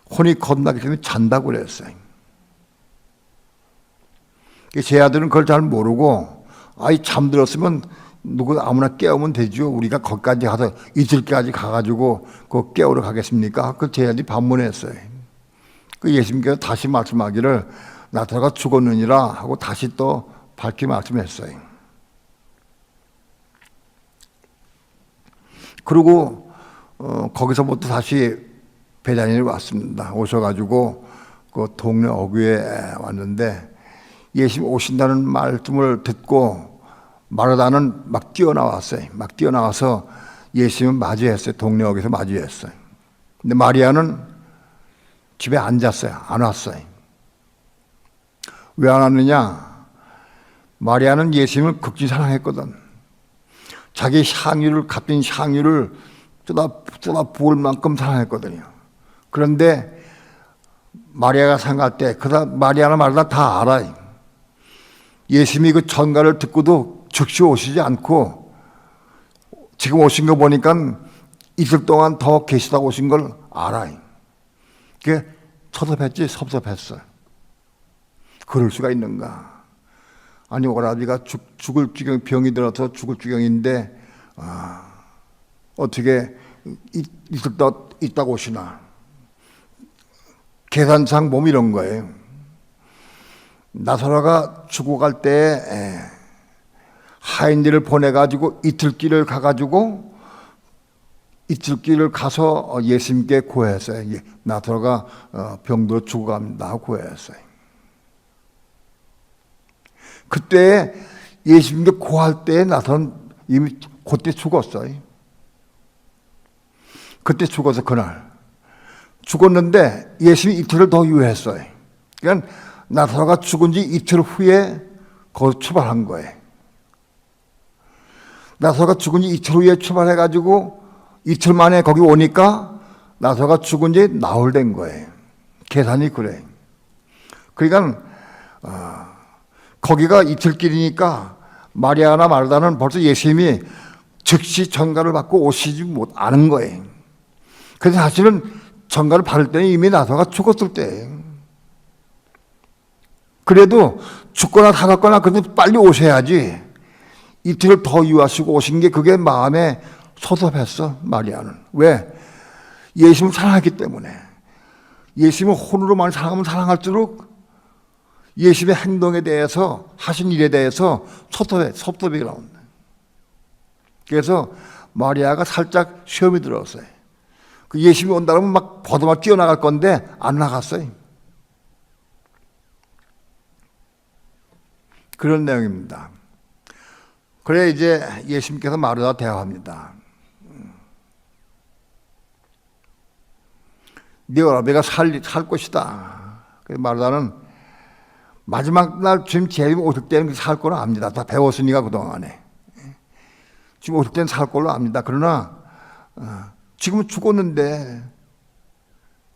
혼이 겁나기 때문에 잔다고 그랬어요. 제 아들은 그걸 잘 모르고 아이 잠들었으면 누구 아무나 깨우면 되죠. 우리가 거기까지 가서 이틀까지 가가지고 그 깨우러 가겠습니까? 그 제 아들이 반문했어요. 그 예수님께서 다시 말씀하기를 나사로가 죽었느니라 하고 다시 또 밝히 말씀했어요. 그리고 거기서부터 다시 베다니에 왔습니다. 오셔가지고 그 동네 어귀에 왔는데 예수님 오신다는 말씀을 듣고 마르다는 막 뛰어나왔어요. 막 뛰어나와서 예수님을 맞이했어요. 동네 어귀에서 맞이했어요. 근데 마리아는 집에 앉았어요. 안 왔어요. 왜 안 왔느냐? 마리아는 예수님을 극진히 사랑했거든. 자기 향유를 값진 향유를 쏟아 부을 만큼 사랑했거든요. 그런데 마리아가 생각할 때 마리아나 마르다 다 알아요. 예수님이 그 전가를 듣고도 즉시 오시지 않고 지금 오신 거 보니까 이틀 동안 더 계시다고 오신 걸 알아요. 그게 섭섭했어요. 그럴 수가 있는가? 아니 오라비가 죽을 지경 병이 들어서 죽을 지경인데 어떻게 이틀 더 있다고 오시나? 계산상 보면 이런 거예요. 나사로가 죽어갈 때 하인들을 보내가지고 이틀길을 가서 예수님께 고했어요. 나사로가 병들어 죽어갑니다 하고 고했어요. 그때 예수님께 고할 때 나사로는 이미 그때 죽었어요. 그때 죽어서 그날 죽었는데 예수님이 이틀을 더 유예했어요. 그러니까 나사로가 죽은 지 이틀 후에 거기서 출발한 거예요. 나사로가 죽은 지 이틀 후에 출발해가지고 이틀 만에 거기 오니까 나사로가 죽은 지 나흘 된 거예요. 계산이 그래. 그러니까 거기가 이틀길이니까 마리아나 마르다는 벌써 예수님이 즉시 전가를 받고 오시지 못하는 거예요. 그래서 사실은 전가를 받을 때는 이미 나사로가 죽었을 때예요. 그래도 죽거나 살았거나 그래도 빨리 오셔야지. 이틀을 더 유하시고 오신 게 그게 마음에 섭섭했어, 마리아는. 왜? 예수님을 사랑했기 때문에. 예수님을 혼으로만 사랑하면 사랑할수록 예수님의 행동에 대해서, 하신 일에 대해서 섭섭이 나온다. 그래서 마리아가 살짝 시험이 들었어요. 그 예수님이 온다 그러면 막 버더막 뛰어나갈 건데 안 나갔어요. 그런 내용입니다. 그래 이제 예수님께서 마르다와 대화합니다. 네 오라비가 살 것이다. 그래서 마르다는 마지막 날 지금 재림 오실 때는 살 걸로 압니다. 다 배웠으니까 그동안에. 지금 오실 때는 살 걸로 압니다. 그러나 지금은 죽었는데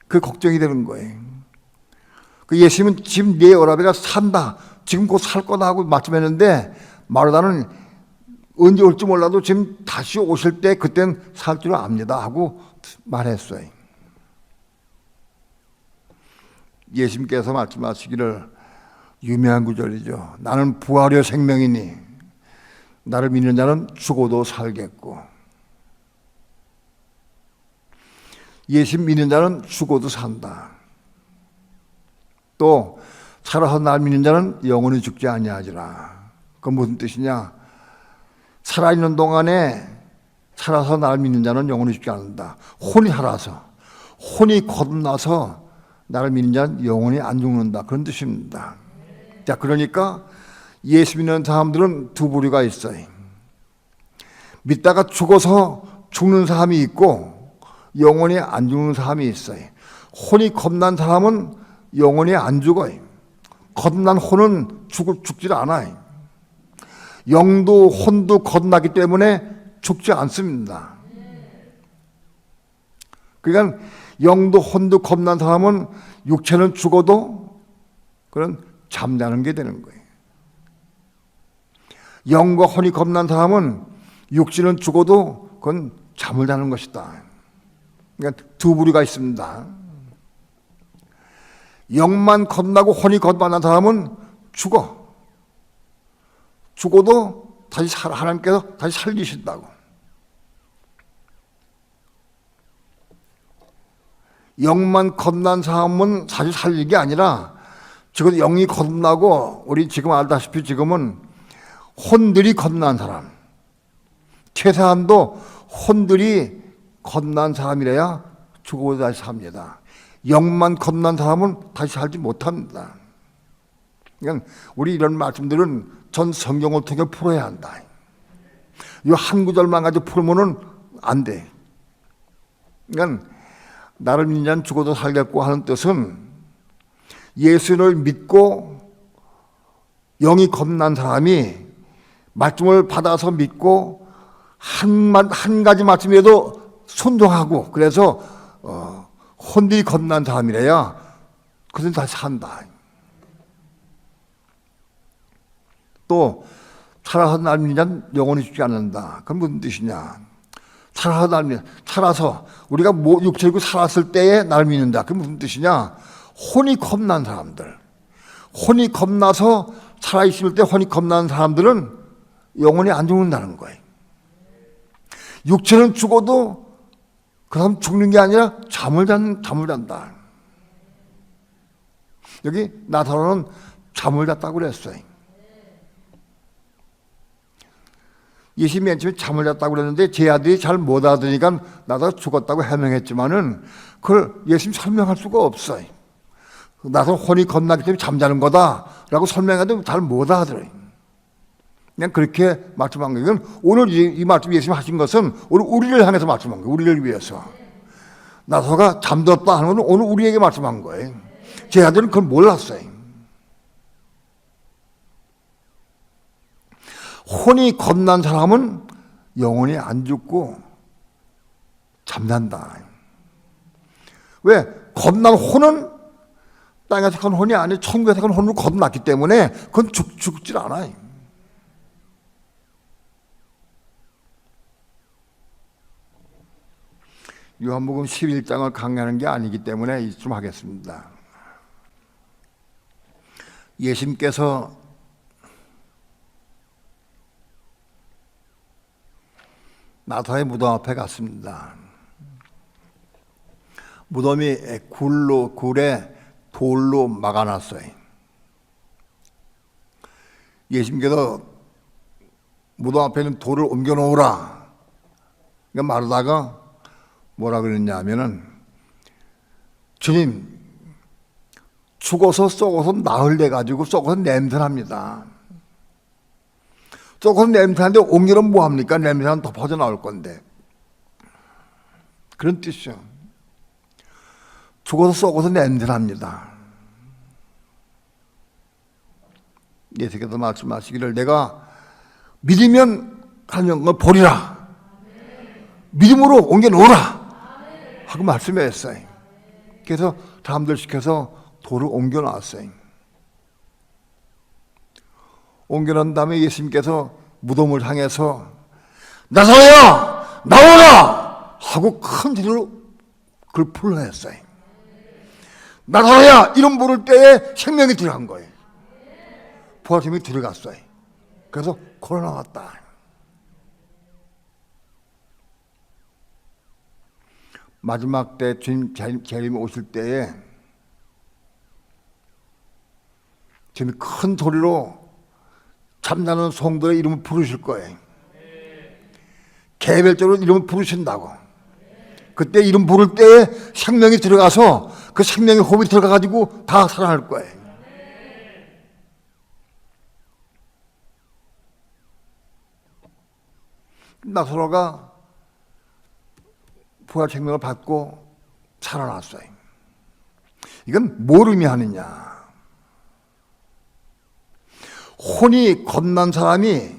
그 걱정이 되는 거예요. 그 예수님은 지금 네 오라비가 산다. 지금 곧 살 거다 하고 말씀했는데 마르다는 언제 올지 몰라도 지금 다시 오실 때 그땐 살 줄 압니다 하고 말했어요. 예수님께서 말씀하시기를 유명한 구절이죠. 나는 부활의 생명이니 나를 믿는 자는 죽어도 살겠고 예수님 믿는 자는 죽어도 산다. 또 살아서 날 믿는 자는 영원히 죽지 아니하리라. 그건 무슨 뜻이냐? 살아있는 동안에 살아서 날 믿는 자는 영원히 죽지 않는다. 혼이 살아서, 혼이 거듭나서 나를 믿는 자는 영원히 안 죽는다. 그런 뜻입니다. 자, 그러니까 예수 믿는 사람들은 두 부류가 있어요. 믿다가 죽어서 죽는 사람이 있고 영원히 안 죽는 사람이 있어요. 혼이 겁난 사람은 영원히 안 죽어요. 거듭난 혼은 죽질 않아요. 영도 혼도 거듭나기 때문에 죽지 않습니다. 그러니까 영도 혼도 겁난 사람은 육체는 죽어도 그런 잠자는 게 되는 거예요. 영과 혼이 겁난 사람은 육신은 죽어도 그건 잠을 자는 것이다. 그러니까 두 부류가 있습니다. 영만 겁나고 혼이 거듭난 사람은 죽어도 다시 하나님께서 다시 살리신다고. 영만 겁난 사람은 사실 살릴 게 아니라 지금 영이 거듭나고 우리 지금 알다시피 지금은 혼들이 거듭난 사람, 최소한도 혼들이 거듭난 사람이래야 죽어도 다시 삽니다. 영만 겁난 사람은 다시 살지 못합니다. 그러니까 우리 이런 말씀들은 전 성경을 통해 풀어야 한다. 이 한 구절만 가지고 풀면은 안 돼. 그러니까 나를 믿는 자는 죽어도 살겠고 하는 뜻은 예수를 믿고 영이 겁난 사람이 말씀을 받아서 믿고 한 가지 말씀에도 순종하고 그래서 혼들이 겁난 사람이래야 그들은 다시 산다. 또 살아서 날 믿는 자는 영원히 죽지 않는다. 그건 무슨 뜻이냐? 살아서 우리가 육체이고 살았을 때에 날 믿는다. 그게 무슨 뜻이냐? 혼이 겁난 사람들, 혼이 겁나서 살아있을 때 혼이 겁난 사람들은 영원히 안 죽는다는 거예요. 육체는 죽어도 그 사람 죽는 게 아니라 잠을 잔다. 여기 나사로는 잠을 잤다고 그랬어요. 예수님이 맨 처음에 잠을 잤다고 그랬는데 제 아들이 잘 못 알아들으니까 나사로 죽었다고 해명했지만은 그걸 예수님 설명할 수가 없어요. 나사로 혼이 겁나기 때문에 잠자는 거다라고 설명해도 잘 못 알아들어요. 그냥 그렇게 말씀한 거예요. 이건 오늘 이 말씀 예수님 하신 것은 오늘 우리를 향해서 말씀한 거예요. 우리를 위해서. 나사로가 잠들었다 하는 건 오늘 우리에게 말씀한 거예요. 제 아들은 그걸 몰랐어요. 혼이 겁난 사람은 영원히 안 죽고 잠난다. 왜? 겁난 혼은 땅에서 간 혼이 아니고 천국에서 간 혼으로 겁났기 때문에 그건 죽질 않아요. 요한복음 11장을 강의하는 게 아니기 때문에 좀 하겠습니다. 예수님께서 나사로의 무덤 앞에 갔습니다. 무덤이 굴에 돌로 막아놨어요. 예수님께서 무덤 앞에 있는 돌을 옮겨놓으라. 그러니까 말하다가 뭐라 그랬냐 하면은, 주님, 죽어서 썩어서 나흘 돼가지고 썩어서 냄새납니다. 썩어서 냄새나는데 옮기면 뭐합니까? 냄새는 더 퍼져나올 건데. 그런 뜻이죠. 죽어서 썩어서 냄새납니다. 예수께서 말씀하시기를 내가 믿으면 하는 걸 보리라. 믿음으로 옮겨놓으라. 하고 말씀했어요. 그래서 사람들 시켜서 돌을 옮겨놨어요. 옮겨놓은 다음에 예수님께서 무덤을 향해서 나사로야 나오라 하고 큰 소리로 그걸 불러냈어요. 나사로야 이름 부를 때에 생명이 들어간 거예요. 부활생명이 들어갔어요. 그래서 걸어 나왔다. 마지막 때 주님 재림이 오실 때에 주님이 큰 소리로 잠자는 성도의 이름을 부르실 거예요. 개별적으로 이름을 부르신다고. 그때 이름 부를 때에 생명이 들어가서 그 생명의 호흡이 들어가가지고 다 살아날 거예요. 나사로가 부활 생명을 받고 살아났어요. 이건 뭘 의미하느냐? 혼이 겁난 사람이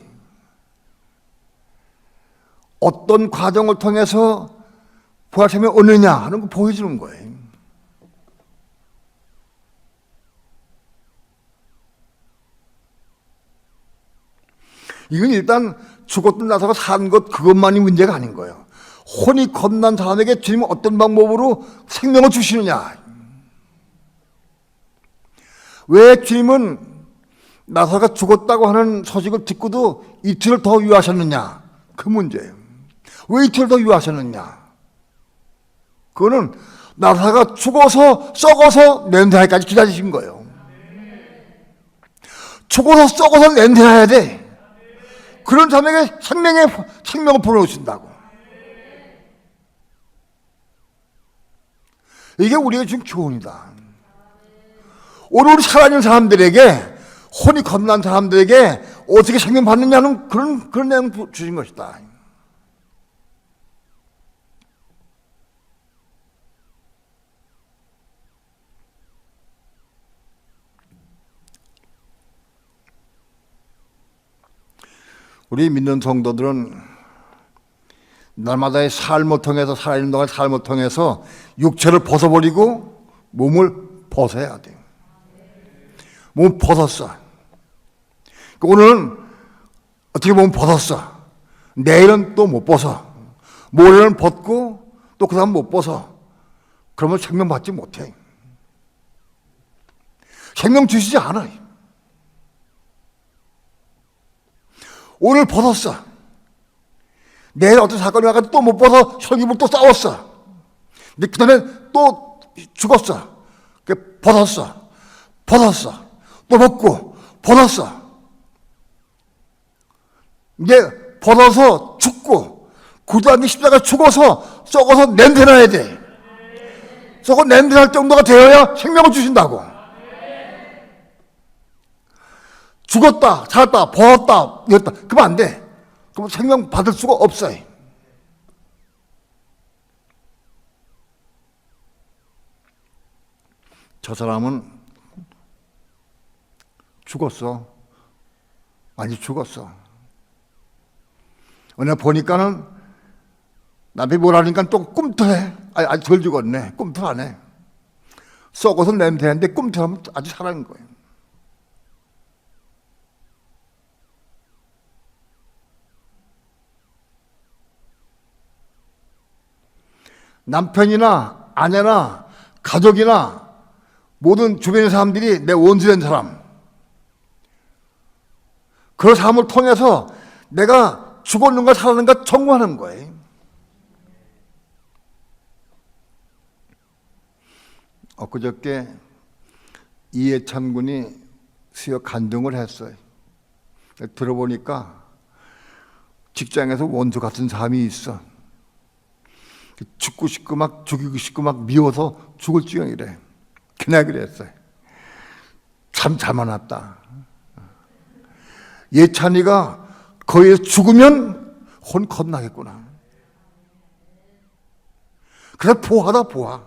어떤 과정을 통해서 부활 생명을 얻느냐 하는 거 보여주는 거예요. 이건 일단 죽었던 나사로가 산 것 그것만이 문제가 아닌 거예요. 혼이 겁난 사람에게 주님은 어떤 방법으로 생명을 주시느냐. 왜 주님은 나사로가 죽었다고 하는 소식을 듣고도 이틀을 더 유하셨느냐. 그 문제예요. 왜 이틀을 더 유하셨느냐. 그거는 나사로가 죽어서 썩어서 냄새나기까지 기다리신 거예요. 죽어서 썩어서 냄새나야 돼. 그런 사람에게 생명을 불어넣으신다고. 이게 우리에게 준 교훈이다. 오늘 우리 살아있는 사람들에게, 혼이 겁난 사람들에게 어떻게 생명 받느냐는 그런 내용 주신 것이다. 우리 믿는 성도들은 날마다의 삶을 통해서, 살아있는 동안 삶을 통해서 육체를 벗어버리고 몸을 벗어야 돼요. 몸을 벗었어. 오늘은 어떻게 보면 벗었어. 내일은 또 못 벗어. 모레는 벗고 또 그 다음 못 벗어. 그러면 생명 받지 못해. 생명 주시지 않아요. 오늘 벗었어. 내일 어떤 사건이 와가지고 또 못 벗어 혈기물 또 싸웠어. 근데 그 다음에 또 죽었어. 벗었어. 벗었어. 또 벗고 벗었어. 이제 벗어서 죽고 구두한테 십자가 죽어서 썩어서 냄새나야 돼. 썩어 냄새날 정도가 되어야 생명을 주신다고. 죽었다, 살았다, 벗었다, 이었다. 그러면 안 돼. 그럼 생명 받을 수가 없어요. 저 사람은 죽었어. 많이 죽었어. 오늘 보니까는 남편이 뭐라니까 또 꿈틀해. 아직 덜 죽었네. 꿈틀하네. 썩어서 냄새나는데 꿈틀하면 아주 살아있는 거예요. 남편이나 아내나 가족이나 모든 주변의 사람들이 내 원수된 사람, 그 사람을 통해서 내가 죽었는가 살았는가 청구하는 거예요. 엊그저께 이해찬 군이 수요 간증을 했어요. 들어보니까 직장에서 원수 같은 사람이 있어. 죽고 싶고 막 죽이고 싶고 막 미워서 죽을 지경이래. 그냥 그랬어요. 참 잘 만났다. 예찬이가 거기에서 죽으면 혼 겁나겠구나. 그래서 보하다 보하.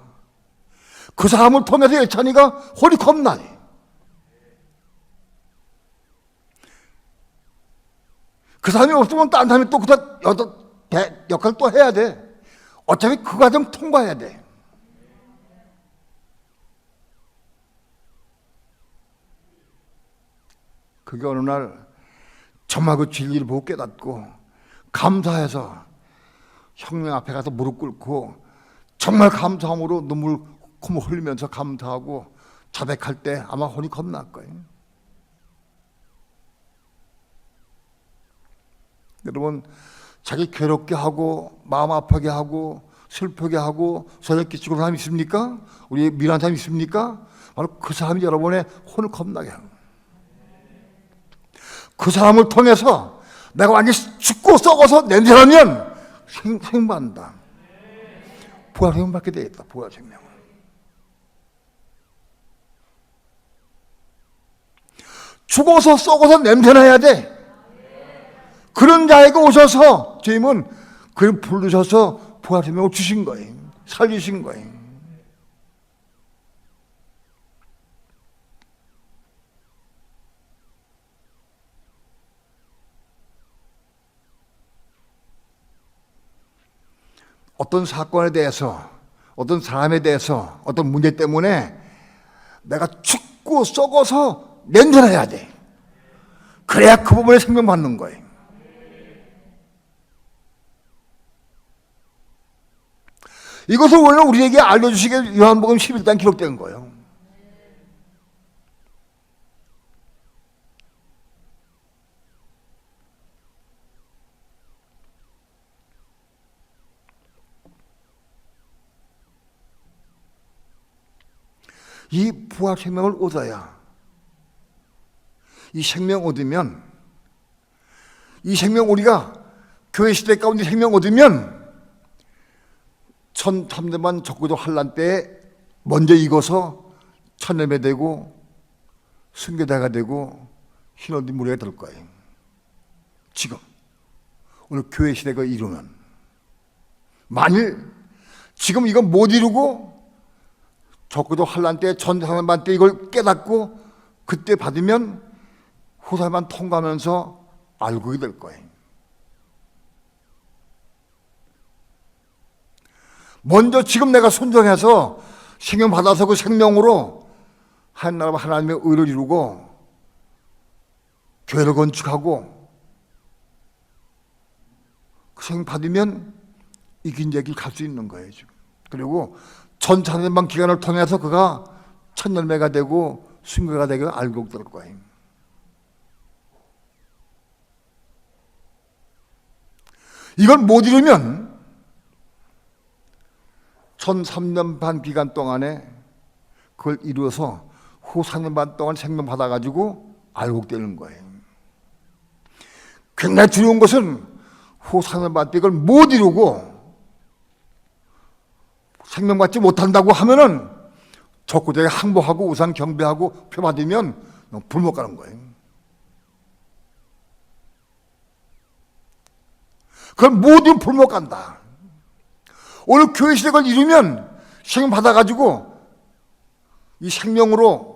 그 사람을 통해서 예찬이가 혼이 겁나니. 그 사람이 없으면 딴 사람이 또 그다 역할을 또 해야 돼. 어차피 그 과정 통과해야 돼. 그게 어느 날 정말 그 진리를 보고 깨닫고 감사해서 형님 앞에 가서 무릎 꿇고 정말 감사함으로 눈물 콧물 흘리면서 감사하고 자백할 때 아마 혼이 겁날 거예요. 여러분, 자기 괴롭게 하고 마음 아프게 하고 슬프게 하고 소리 끼치고 사람 있습니까? 우리 미련한 사람 있습니까? 바로 그 사람이 여러분의 혼을 겁나게 하는 거예요. 그 사람을 통해서 내가 완전히 죽고 썩어서 냄새나면 생명받는다. 부활 생명 받게 되겠다. 부활 생명. 죽어서 썩어서 냄새나야 돼. 그런 자에게 오셔서 주님은 그를 부르셔서 부활 생명을 주신 거예요. 살리신 거예요. 어떤 사건에 대해서, 어떤 사람에 대해서, 어떤 문제 때문에 내가 죽고 썩어서 냄새나야 돼. 그래야 그 부분에 생명 받는 거예요. 이것을 원래 우리에게 알려주시게 요한복음 11장 기록된 거예요. 이 부활 생명을 얻어야, 이 생명 얻으면, 이 생명 우리가 교회 시대 가운데 생명 얻으면 1300만 적구도 환란 때에 먼저 익어서 천년배 되고 순교자가 되고 흰옷 무리가 될 거예요. 지금 오늘 교회 시대가 이루면, 만일 지금 이거 못 이루고 적구도 환란 때 1300만 때 이걸 깨닫고 그때 받으면 후사만 통과하면서 알고 될 거예요. 먼저 지금 내가 순종해서 생명 받아서 그 생명으로 하나님의 의를 이루고 교회를 건축하고 그 생명 받으면 이긴 자길 갈 수 있는 거예요 지금. 그리고 1300만 기간을 통해서 그가 천년매가 되고 순교가 되고 알고 될 거예요. 이걸 못 이루면 13년 반 기간 동안에 그걸 이루어서 후 3년 반 동안 생명 받아가지고 알곡되는 거예요. 굉장히 두려운 것은 후 3년 반 때 이걸 못 이루고 생명받지 못한다고 하면은 적구대에 항복하고 우상 경배하고 표받으면 불못 가는 거예요. 그건 모두 불못 간다. 오늘 교회 시대를 이루면 생명 받아가지고 이 생명으로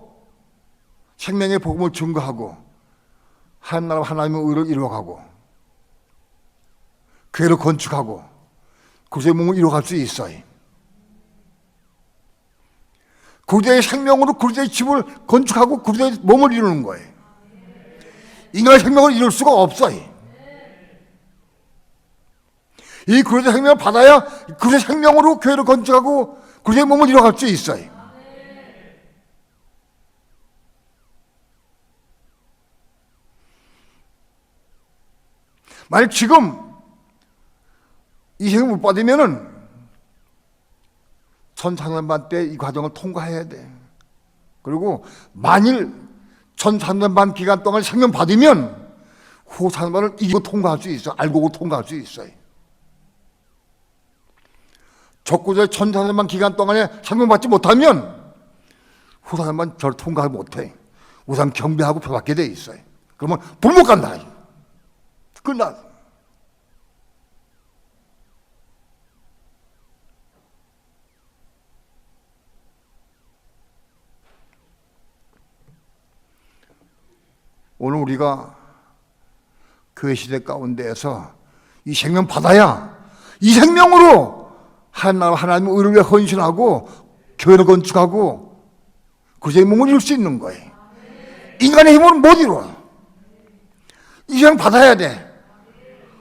생명의 복음을 증거하고 하나님 하나님의 의를 이루어가고 교회를 건축하고 그리스도의 몸을 이루어갈 수 있어요. 그리스도의 생명으로 그리스도의 집을 건축하고 그리스도의 몸을 이루는 거예요. 인간의 생명을 이룰 수가 없어요. 이 그리스도의 생명을 받아야 그리스도의 생명으로 교회를 건축하고 그리스도의 몸을 이루어갈 수 있어요. 만약 지금 이 생명을 못 받으면은 1400년 때 이 과정을 통과해야 돼. 그리고 만일 1400년 반 기간 동안 생명 받으면 후 4년반을 이기고 통과할 수 있어. 알고 통과할 수 있어요. 적구자의 1400년 반 기간 동안에 생명 받지 못하면 후 4년반 절 통과를 못해. 우선 경배하고 표받게 돼 있어요. 그러면 불못 간다. 끝나. 오늘 우리가 교회 시대 가운데에서 이 생명 받아야 이 생명으로 하나님의 의를 위해 헌신하고 교회를 건축하고 그리스도의 몸을 이룰 수 있는 거예요. 인간의 힘으로는 못 이루어. 이 생명 받아야 돼.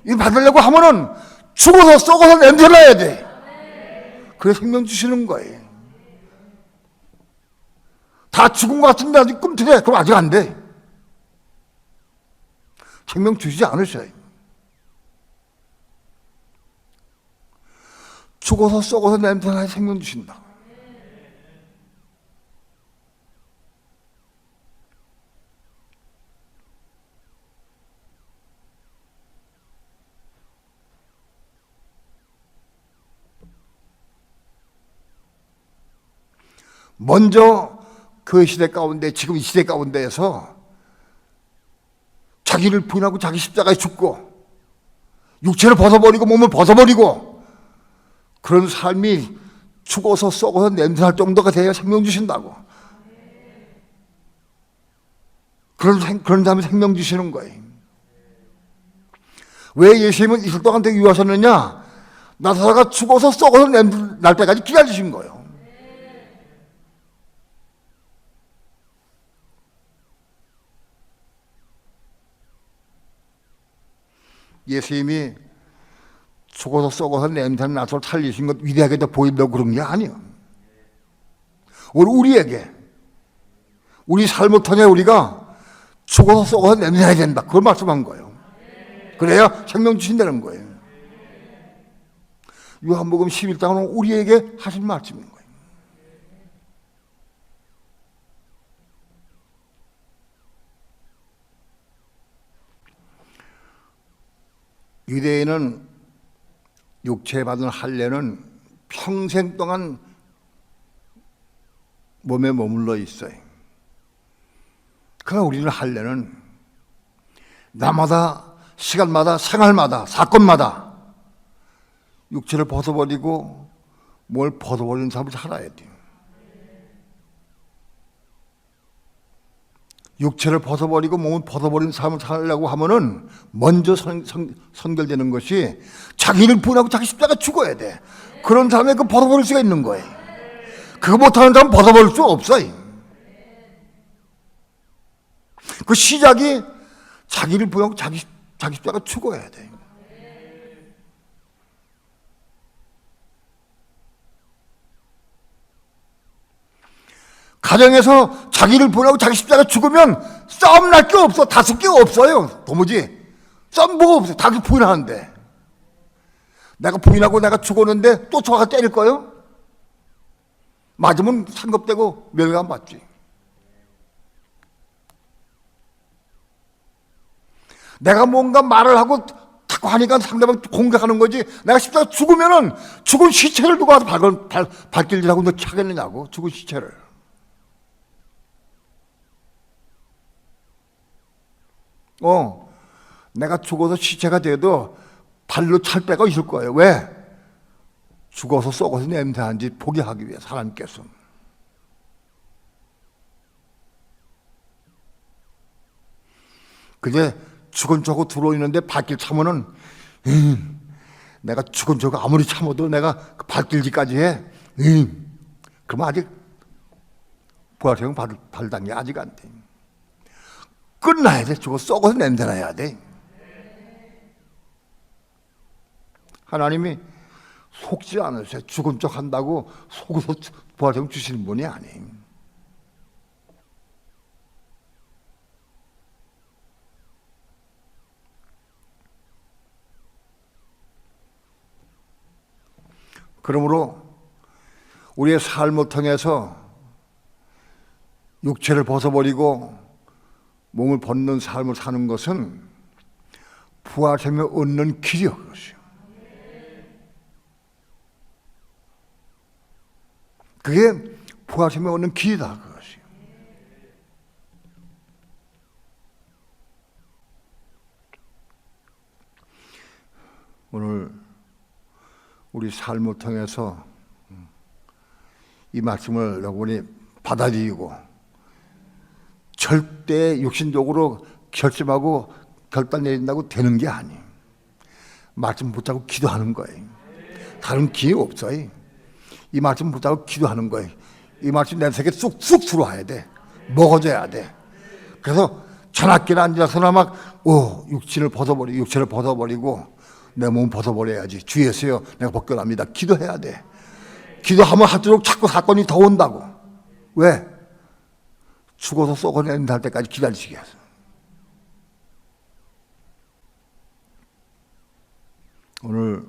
이 받으려고 하면은 죽어서 썩어서 냄새나야 돼. 그래 생명 주시는 거예요. 다 죽은 것 같은데 아직 꿈틀해. 그럼 아직 안 돼. 생명 주시지 않으셔요. 죽어서 썩어서 냄새나야 생명 주신다. 먼저 그 시대 가운데, 지금 이 시대 가운데에서 자기를 부인하고 자기 십자가에 죽고 육체를 벗어버리고 몸을 벗어버리고 그런 삶이 죽어서 썩어서 냄새날 정도가 돼야 생명 주신다고. 그런 사람이 생명 주시는 거예요. 왜 예수님은 이틀 동안 되게 유하셨느냐? 나사로가 죽어서 썩어서 냄새날 때까지 기다리신 거예요. 예수님이 죽어서 썩어서 냄새는 나서 살리신 것 위대하게 더 보인다고 그런 게 아니에요. 오늘 우리에게 우리 삶을 통해 우리가 죽어서 썩어서 냄새나야 된다. 그걸 말씀한 거예요. 그래야 생명 주신다는 거예요. 요한복음 11장은 우리에게 하신 말씀인 거예요. 유대인은 육체에 받은 할례는 평생 동안 몸에 머물러 있어요. 그러나 우리는 할례는 날마다, 시간마다, 생활마다, 사건마다 육체를 벗어버리고 뭘 벗어버리는 삶을 살아야 돼요. 육체를 벗어버리고 몸을 벗어버리는 삶을 살려고 하면은 먼저 선결되는 것이 자기를 부인하고 자기 십자가 죽어야 돼. 그런 사람에 그 벗어버릴 수가 있는 거예요. 그거 못하는 사람은 벗어버릴 수 없어요. 그 시작이 자기를 부인하고 자기 십자가 죽어야 돼. 가정에서 자기를 부인하고 자기 십자가 죽으면 싸움 날 게 없어. 다툴 게 없어요. 도무지 싸움 뭐가 없어요. 다 부인하는데 내가 부인하고 내가 죽었는데 또 저가 때릴 거요? 맞으면 상급되고 멸감 받지. 내가 뭔가 말을 하고 자꾸 하니까 상대방 공격하는 거지. 내가 십자가 죽으면은 죽은 시체를 누가 와서 발길질하고 너 차겠느냐고. 죽은 시체를. 내가 죽어서 시체가 돼도 발로 찰 때가 있을 거예요. 왜? 죽어서 썩어서 냄새나는지 보게 하기 위해 하나님께서. 그게 죽은 척하고 들어오는데 발길 참으면 내가 죽은 척 아무리 참아도 내가 그 발길질까지 해. 그러면 아직 부활체형 받을 게 아직 안 돼. 끝나야 돼. 죽어 썩어서 냄새나야 돼. 하나님이 속지 않으세요. 죽은 척 한다고 속어서 부활체형 주시는 분이 아니에요. 그러므로 우리의 삶을 통해서 육체를 벗어버리고 몸을 벗는 삶을 사는 것은 부활체험을 얻는 길이요. 그게 부활체험을 얻는 길이다. 그것이. 오늘 우리 삶을 통해서 이 말씀을 여러분이 받아들이고 절대 육신적으로 결심하고 결단 내린다고 되는 게 아니에요. 말씀 붙잡고 기도하는 거예요. 다른 기회 없어요. 이 말씀 붙잡고 기도하는 거예요. 이 말씀 내 속에 쑥쑥 들어와야 돼. 먹어줘야 돼. 그래서 전학길에 앉아서나 막 육체를 벗어버리고 내 몸 벗어버려야지. 주 예수여 내가 벗겨납니다. 기도해야 돼. 기도하면 할수록 자꾸 사건이 더 온다고. 왜? 죽어서 썩어낸다 할 때까지 기다리시게 해서. 오늘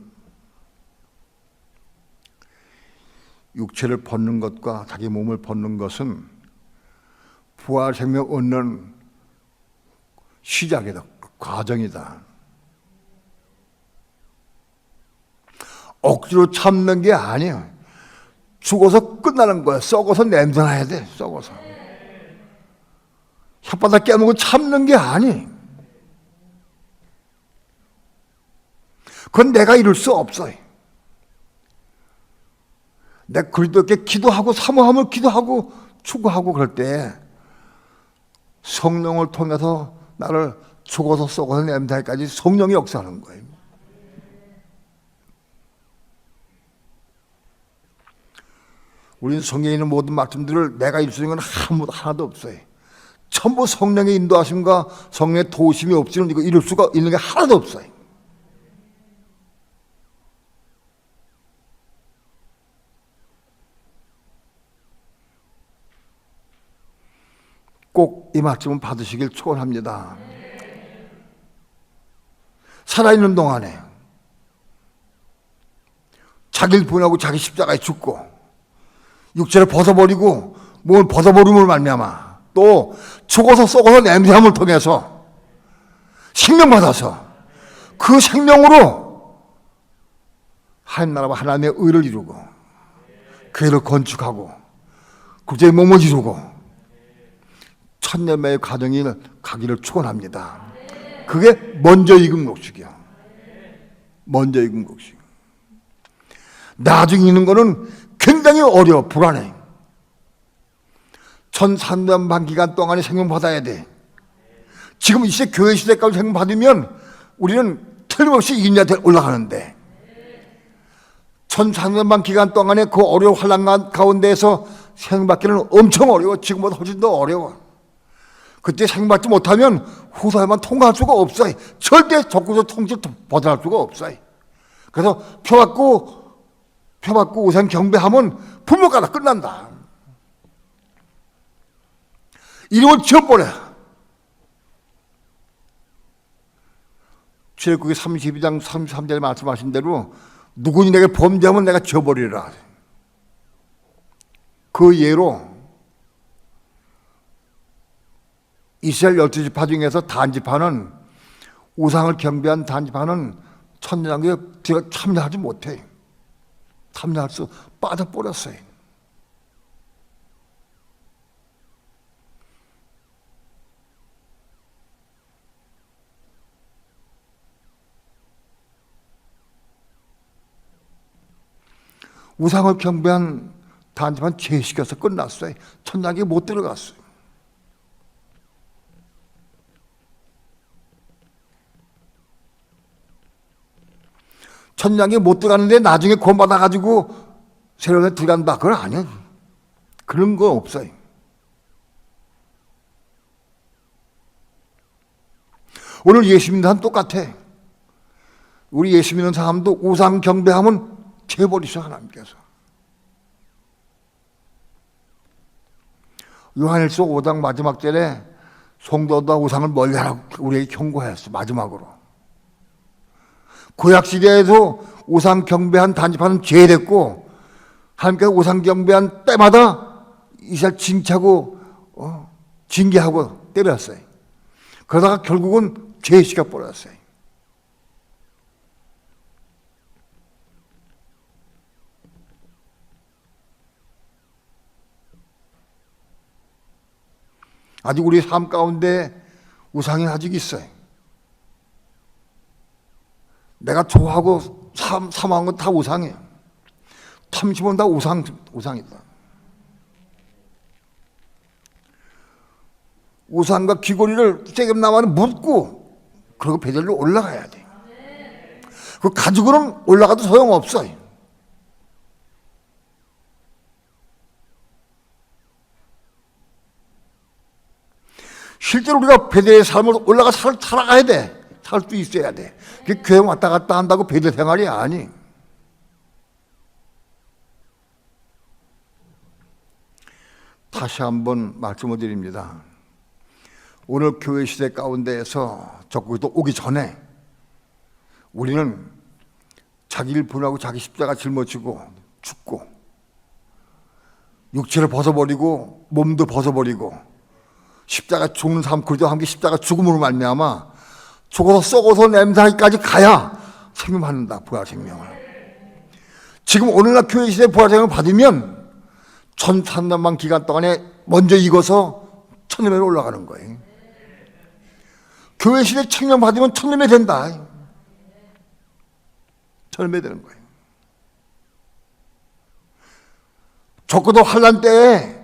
육체를 벗는 것과 자기 몸을 벗는 것은 부활 생명 얻는 시작이다. 과정이다. 억지로 참는 게 아니에요. 죽어서 끝나는 거야. 썩어서 냄새나야 돼. 썩어서. 혓바닥 깨물고 참는 게 아니. 그건 내가 이룰 수 없어요. 내가 그리스도께 기도하고 사모함을 기도하고 추구하고 그럴 때 성령을 통해서 나를 죽어서 썩어서 냄새까지 성령이 역사하는 거예요. 우리는 성경에 있는 모든 말씀들을 내가 이룰 수 있는 건 하나도 없어요. 전부 성령의 인도하심과 성령의 도우심이 없이는 이거 이룰 수가 있는 게 하나도 없어요. 꼭 이 말씀을 받으시길 축원합니다. 살아있는 동안에 자기를 부인하고 자기 십자가에 죽고 육체를 벗어버리고 몸을 벗어버림을 말미암아 또 죽어서 썩어서 냄새함을 통해서 생명받아서 그 생명으로 하나님 나라와 하나님의 의를 이루고 교회를 건축하고 국제의 몸을 이루고 천년매의 과정이 가기를 축원합니다. 그게 먼저 익은 곡식이야. 먼저 익은 곡식. 나중에 익는 거는 굉장히 어려워. 불안해. 1300년 반 기간 동안에 생명받아야 돼. 지금 이 시대 교회 시대까지 생명받으면 우리는 틀림없이 이긴자 올라가는데 1300년 반 기간 동안에 그 어려운 환난 가운데에서 생명받기는 엄청 어려워. 지금보다 훨씬 더 어려워. 그때 생명받지 못하면 후사에만 통과할 수가 없어요. 절대 적구서 통치 벗어날 수가 없어요. 그래서 표받고 우선 경배하면 불목가다 끝난다. 이름을 지어버려. 출애굽기 32장 33절에 말씀하신 대로 누구니 내게 범죄하면 내가 지어버리라. 그 예로 이스라엘 12지파 중에서 단 지파는 우상을 경배한 단지파는 천년왕국에 제가 참여하지 못해. 참여할 수 빠져버렸어요. 우상을 경배한 단지만 제시켜서 끝났어요. 천당에 못 들어갔어요. 천당에 못 들어갔는데 나중에 구원받아가지고 새로운 데 들어간다. 그건 아니야. 그런 거 없어요. 오늘 예수 믿는 사람 똑같아. 우리 예수 믿는 사람도 우상 경배하면 재버리셔, 하나님께서. 요한일서 5장 마지막 절에 성도다 우상을 멀리하라고 우리에게 경고했어. 마지막으로. 구약시대에도 우상 경배한 단지파는 죄됐고 하나님께서 우상 경배한 때마다 이스라엘 징치하고 징계하고 때렸어요. 그러다가 결국은 죄시켜 버렸어요. 아직 우리 삶 가운데 우상이 아직 있어요. 내가 좋아하고 사모한 건 다 우상이에요. 탐심은 다 우상이다. 우상과 귀걸이를 세겜나무는 묻고 그리고 베델로 올라가야 돼. 그 가지고는 올라가도 소용없어요. 실제로 우리가 베델의 삶을 올라가 살아가야 돼. 살 수 있어야 돼. 그게 교회 왔다 갔다 한다고 베델 생활이 아니. 다시 한번 말씀을 드립니다. 오늘 교회 시대 가운데에서 적그리스도 오기 전에 우리는 자기를 분하고 자기 십자가 짊어지고 죽고 육체를 벗어버리고 몸도 벗어버리고 십자가 죽는 삶, 그리스도 함께 십자가 죽음으로 말미암아 죽어서 썩어서 냄새하기까지 가야 생명받는다. 부활생명을. 지금 오늘날 교회 시대 부활생명을 받으면 1300만 기간 동안에 먼저 익어서 천년으로 올라가는 거예요. 교회 시대 청년 받으면 천년이 된다. 천년이 되는 거예요. 적고도 환란 때에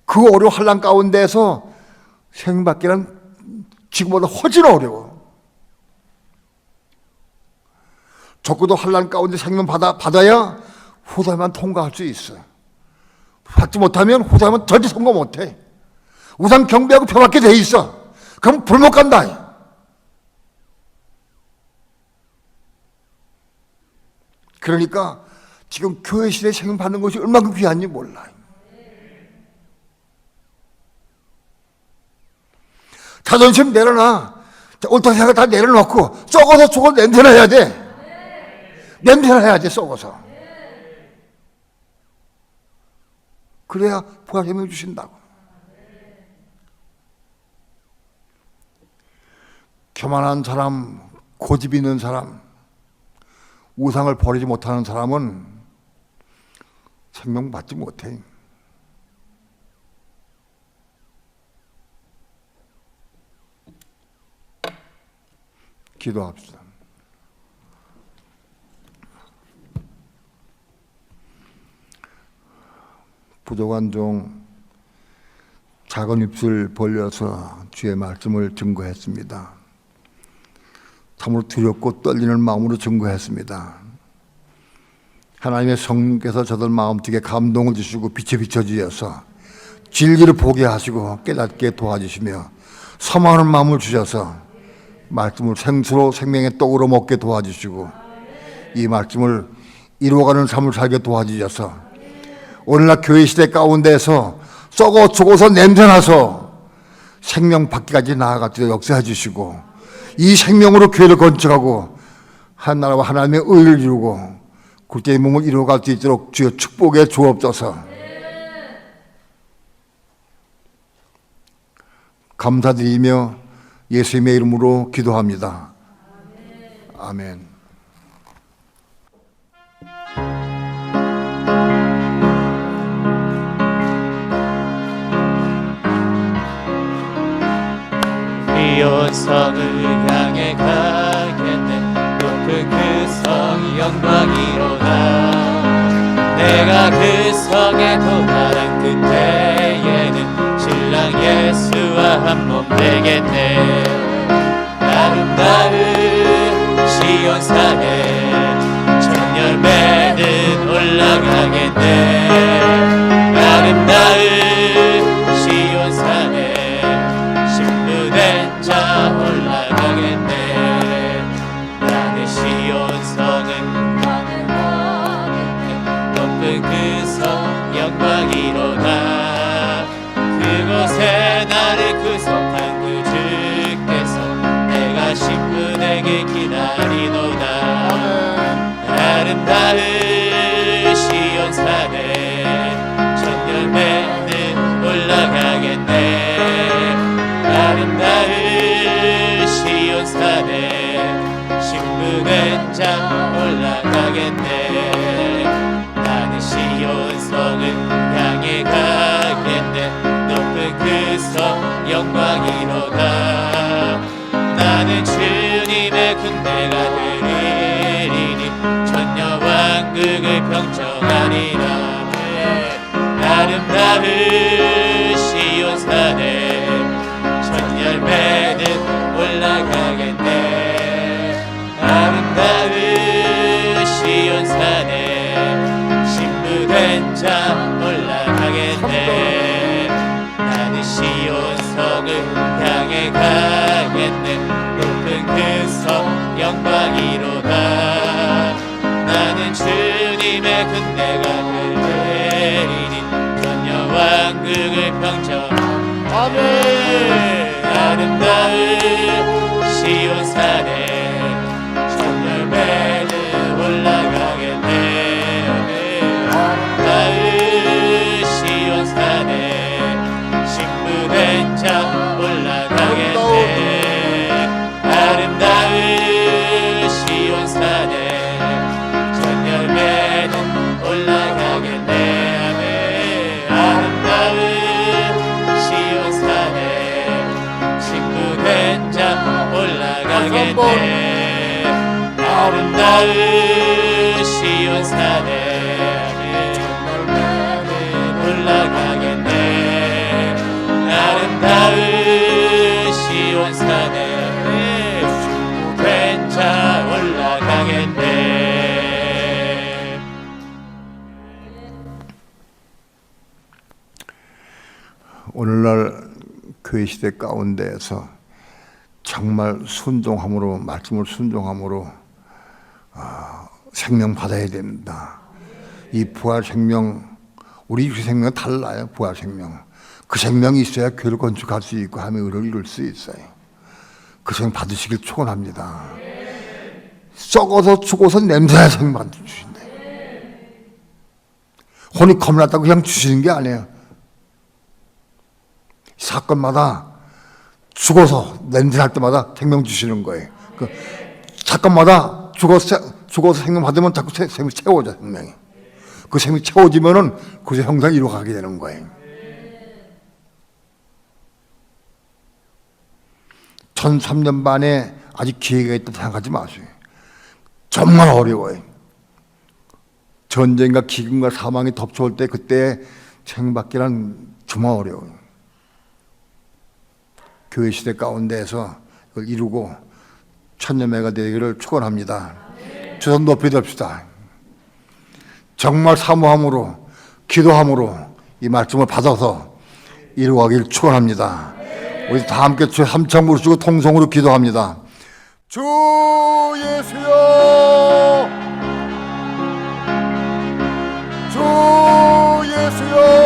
그 어려운 환란 가운데에서 생명받기는 지금보다 훨씬 어려워. 적고도 환란 가운데 생명 받아야 후사만 통과할 수 있어. 받지 못하면 후사만 절대 통과 못해. 우상 경배하고 표받게 돼 있어. 그럼 불못 간다. 그러니까 지금 교회 시대에 생명 받는 것이 얼마나 귀한지 몰라. 자존심 내려놔. 옳다고 생각 다 내려놓고 썩어서 죽어 냄새나 해야 돼. 냄새나 해야 돼, 썩어서. 그래야 부활생명 주신다고. 교만한 사람, 고집 있는 사람, 우상을 버리지 못하는 사람은 생명 받지 못해. 기도합시다. 부족한 종 작은 입술 벌려서 주의 말씀을 증거했습니다. 참으로 두렵고 떨리는 마음으로 증거했습니다. 하나님의 성령께서 저들 마음속에 감동을 주시고 빛에 비춰주셔서 진리를 보게 하시고 깨닫게 도와주시며 사모하는 마음을 주셔서 말씀을 생수로 생명의 떡으로 먹게 도와주시고 이 말씀을 이루어가는 삶을 살게 도와주셔서 오늘날 교회 시대 가운데서 썩어 죽어서 냄새나서 생명 받기까지 나아가도록 역사해 주시고 이 생명으로 교회를 건축하고 하나님과 하나님의 의를 이루고 굴대의 몸을 이루어갈 수 있도록 주여 축복해 주옵소서. 감사드리며 예수님의 이름으로 기도합니다. 아멘.
시온성을 향해 가겠네. 높은 그 성이 영광이로다. 내가 그 성에 도달한 그때에는 신랑 예수와 한 몸 되겠네. 아름다운 시온산에 첫 열매는 올라가겠네. 아름다운 시온산에 신부된 자 올라가겠네. 나는 시온성은 높은 그 성 영광이로다. 그곳에 나를 구속한 그 주께서 내가 신부되길 기다리노다. 아름다운 시온산에 첫 열매는 올라가겠네. 아름다운 시온산에 신부된 자 올라가겠네. 나는 시온성을 향해 가겠네. 높은 그 성 영광이로다. 나는 주님의 군대가 되리니 전여 왕국을 평정하리라. 아름다운 시온산에 첫 열매는 올라가겠네. 아름다운 시온산에 신부된 자 올라가겠네. 나는 시온성을 향해 가겠네. 높은 그 성 영광이로다. 나는 주님의 군대가 되리니 전여 왕국을 평정. 아멘. 아름다운 시온산에 첫 열매는 올라가겠네. 아름다운 시온산에 신부된 자 올라가겠네. 아름다운 시온산에 첫 열매는 올라가겠네. 아멘. 아름다운 시온산에 신부된 자 올라가겠네. 아름다운 시온산에 올라가겠네. 아름다운 시온산에 신부된 자 올라가겠네.
오늘날 교회 시대 가운데에서 정말 순종함으로, 말씀을 순종함으로 생명 받아야 됩니다. 이 부활 생명, 우리 생명은 달라요. 부활 생명, 그 생명이 있어야 교회를 건축할 수 있고 하며 의를 이룰 수 있어요. 그 생명 받으시길 축원합니다. 썩어서 죽어서 냄새나는 생명 주신대. 혼이 겁났다고 그냥 주시는 게 아니에요. 사건마다 죽어서 냄새날 때마다 생명 주시는 거예요. 그 사건마다 죽어서 생명 받으면 자꾸 생명 채워져. 생명이 그 생명이 채워지면은 그 형상이 이루어가게 되는 거예요. 1003년 만에 아직 기회가 있다 생각하지 마세요. 정말 어려워요. 전쟁과 기근과 사망이 덮쳐올 때 그때 생명받기란 정말 어려워요. 교회 시대 가운데에서 그걸 이루고 천년매가 되기를 축원합니다. 주 손 높이 듭시다. 정말 사모함으로 기도함으로 이 말씀을 받아서 이루어가기를 축원합니다. 우리 다 함께 주 함청 부르시고 통성으로 기도합니다. 주 예수여, 주 예수여.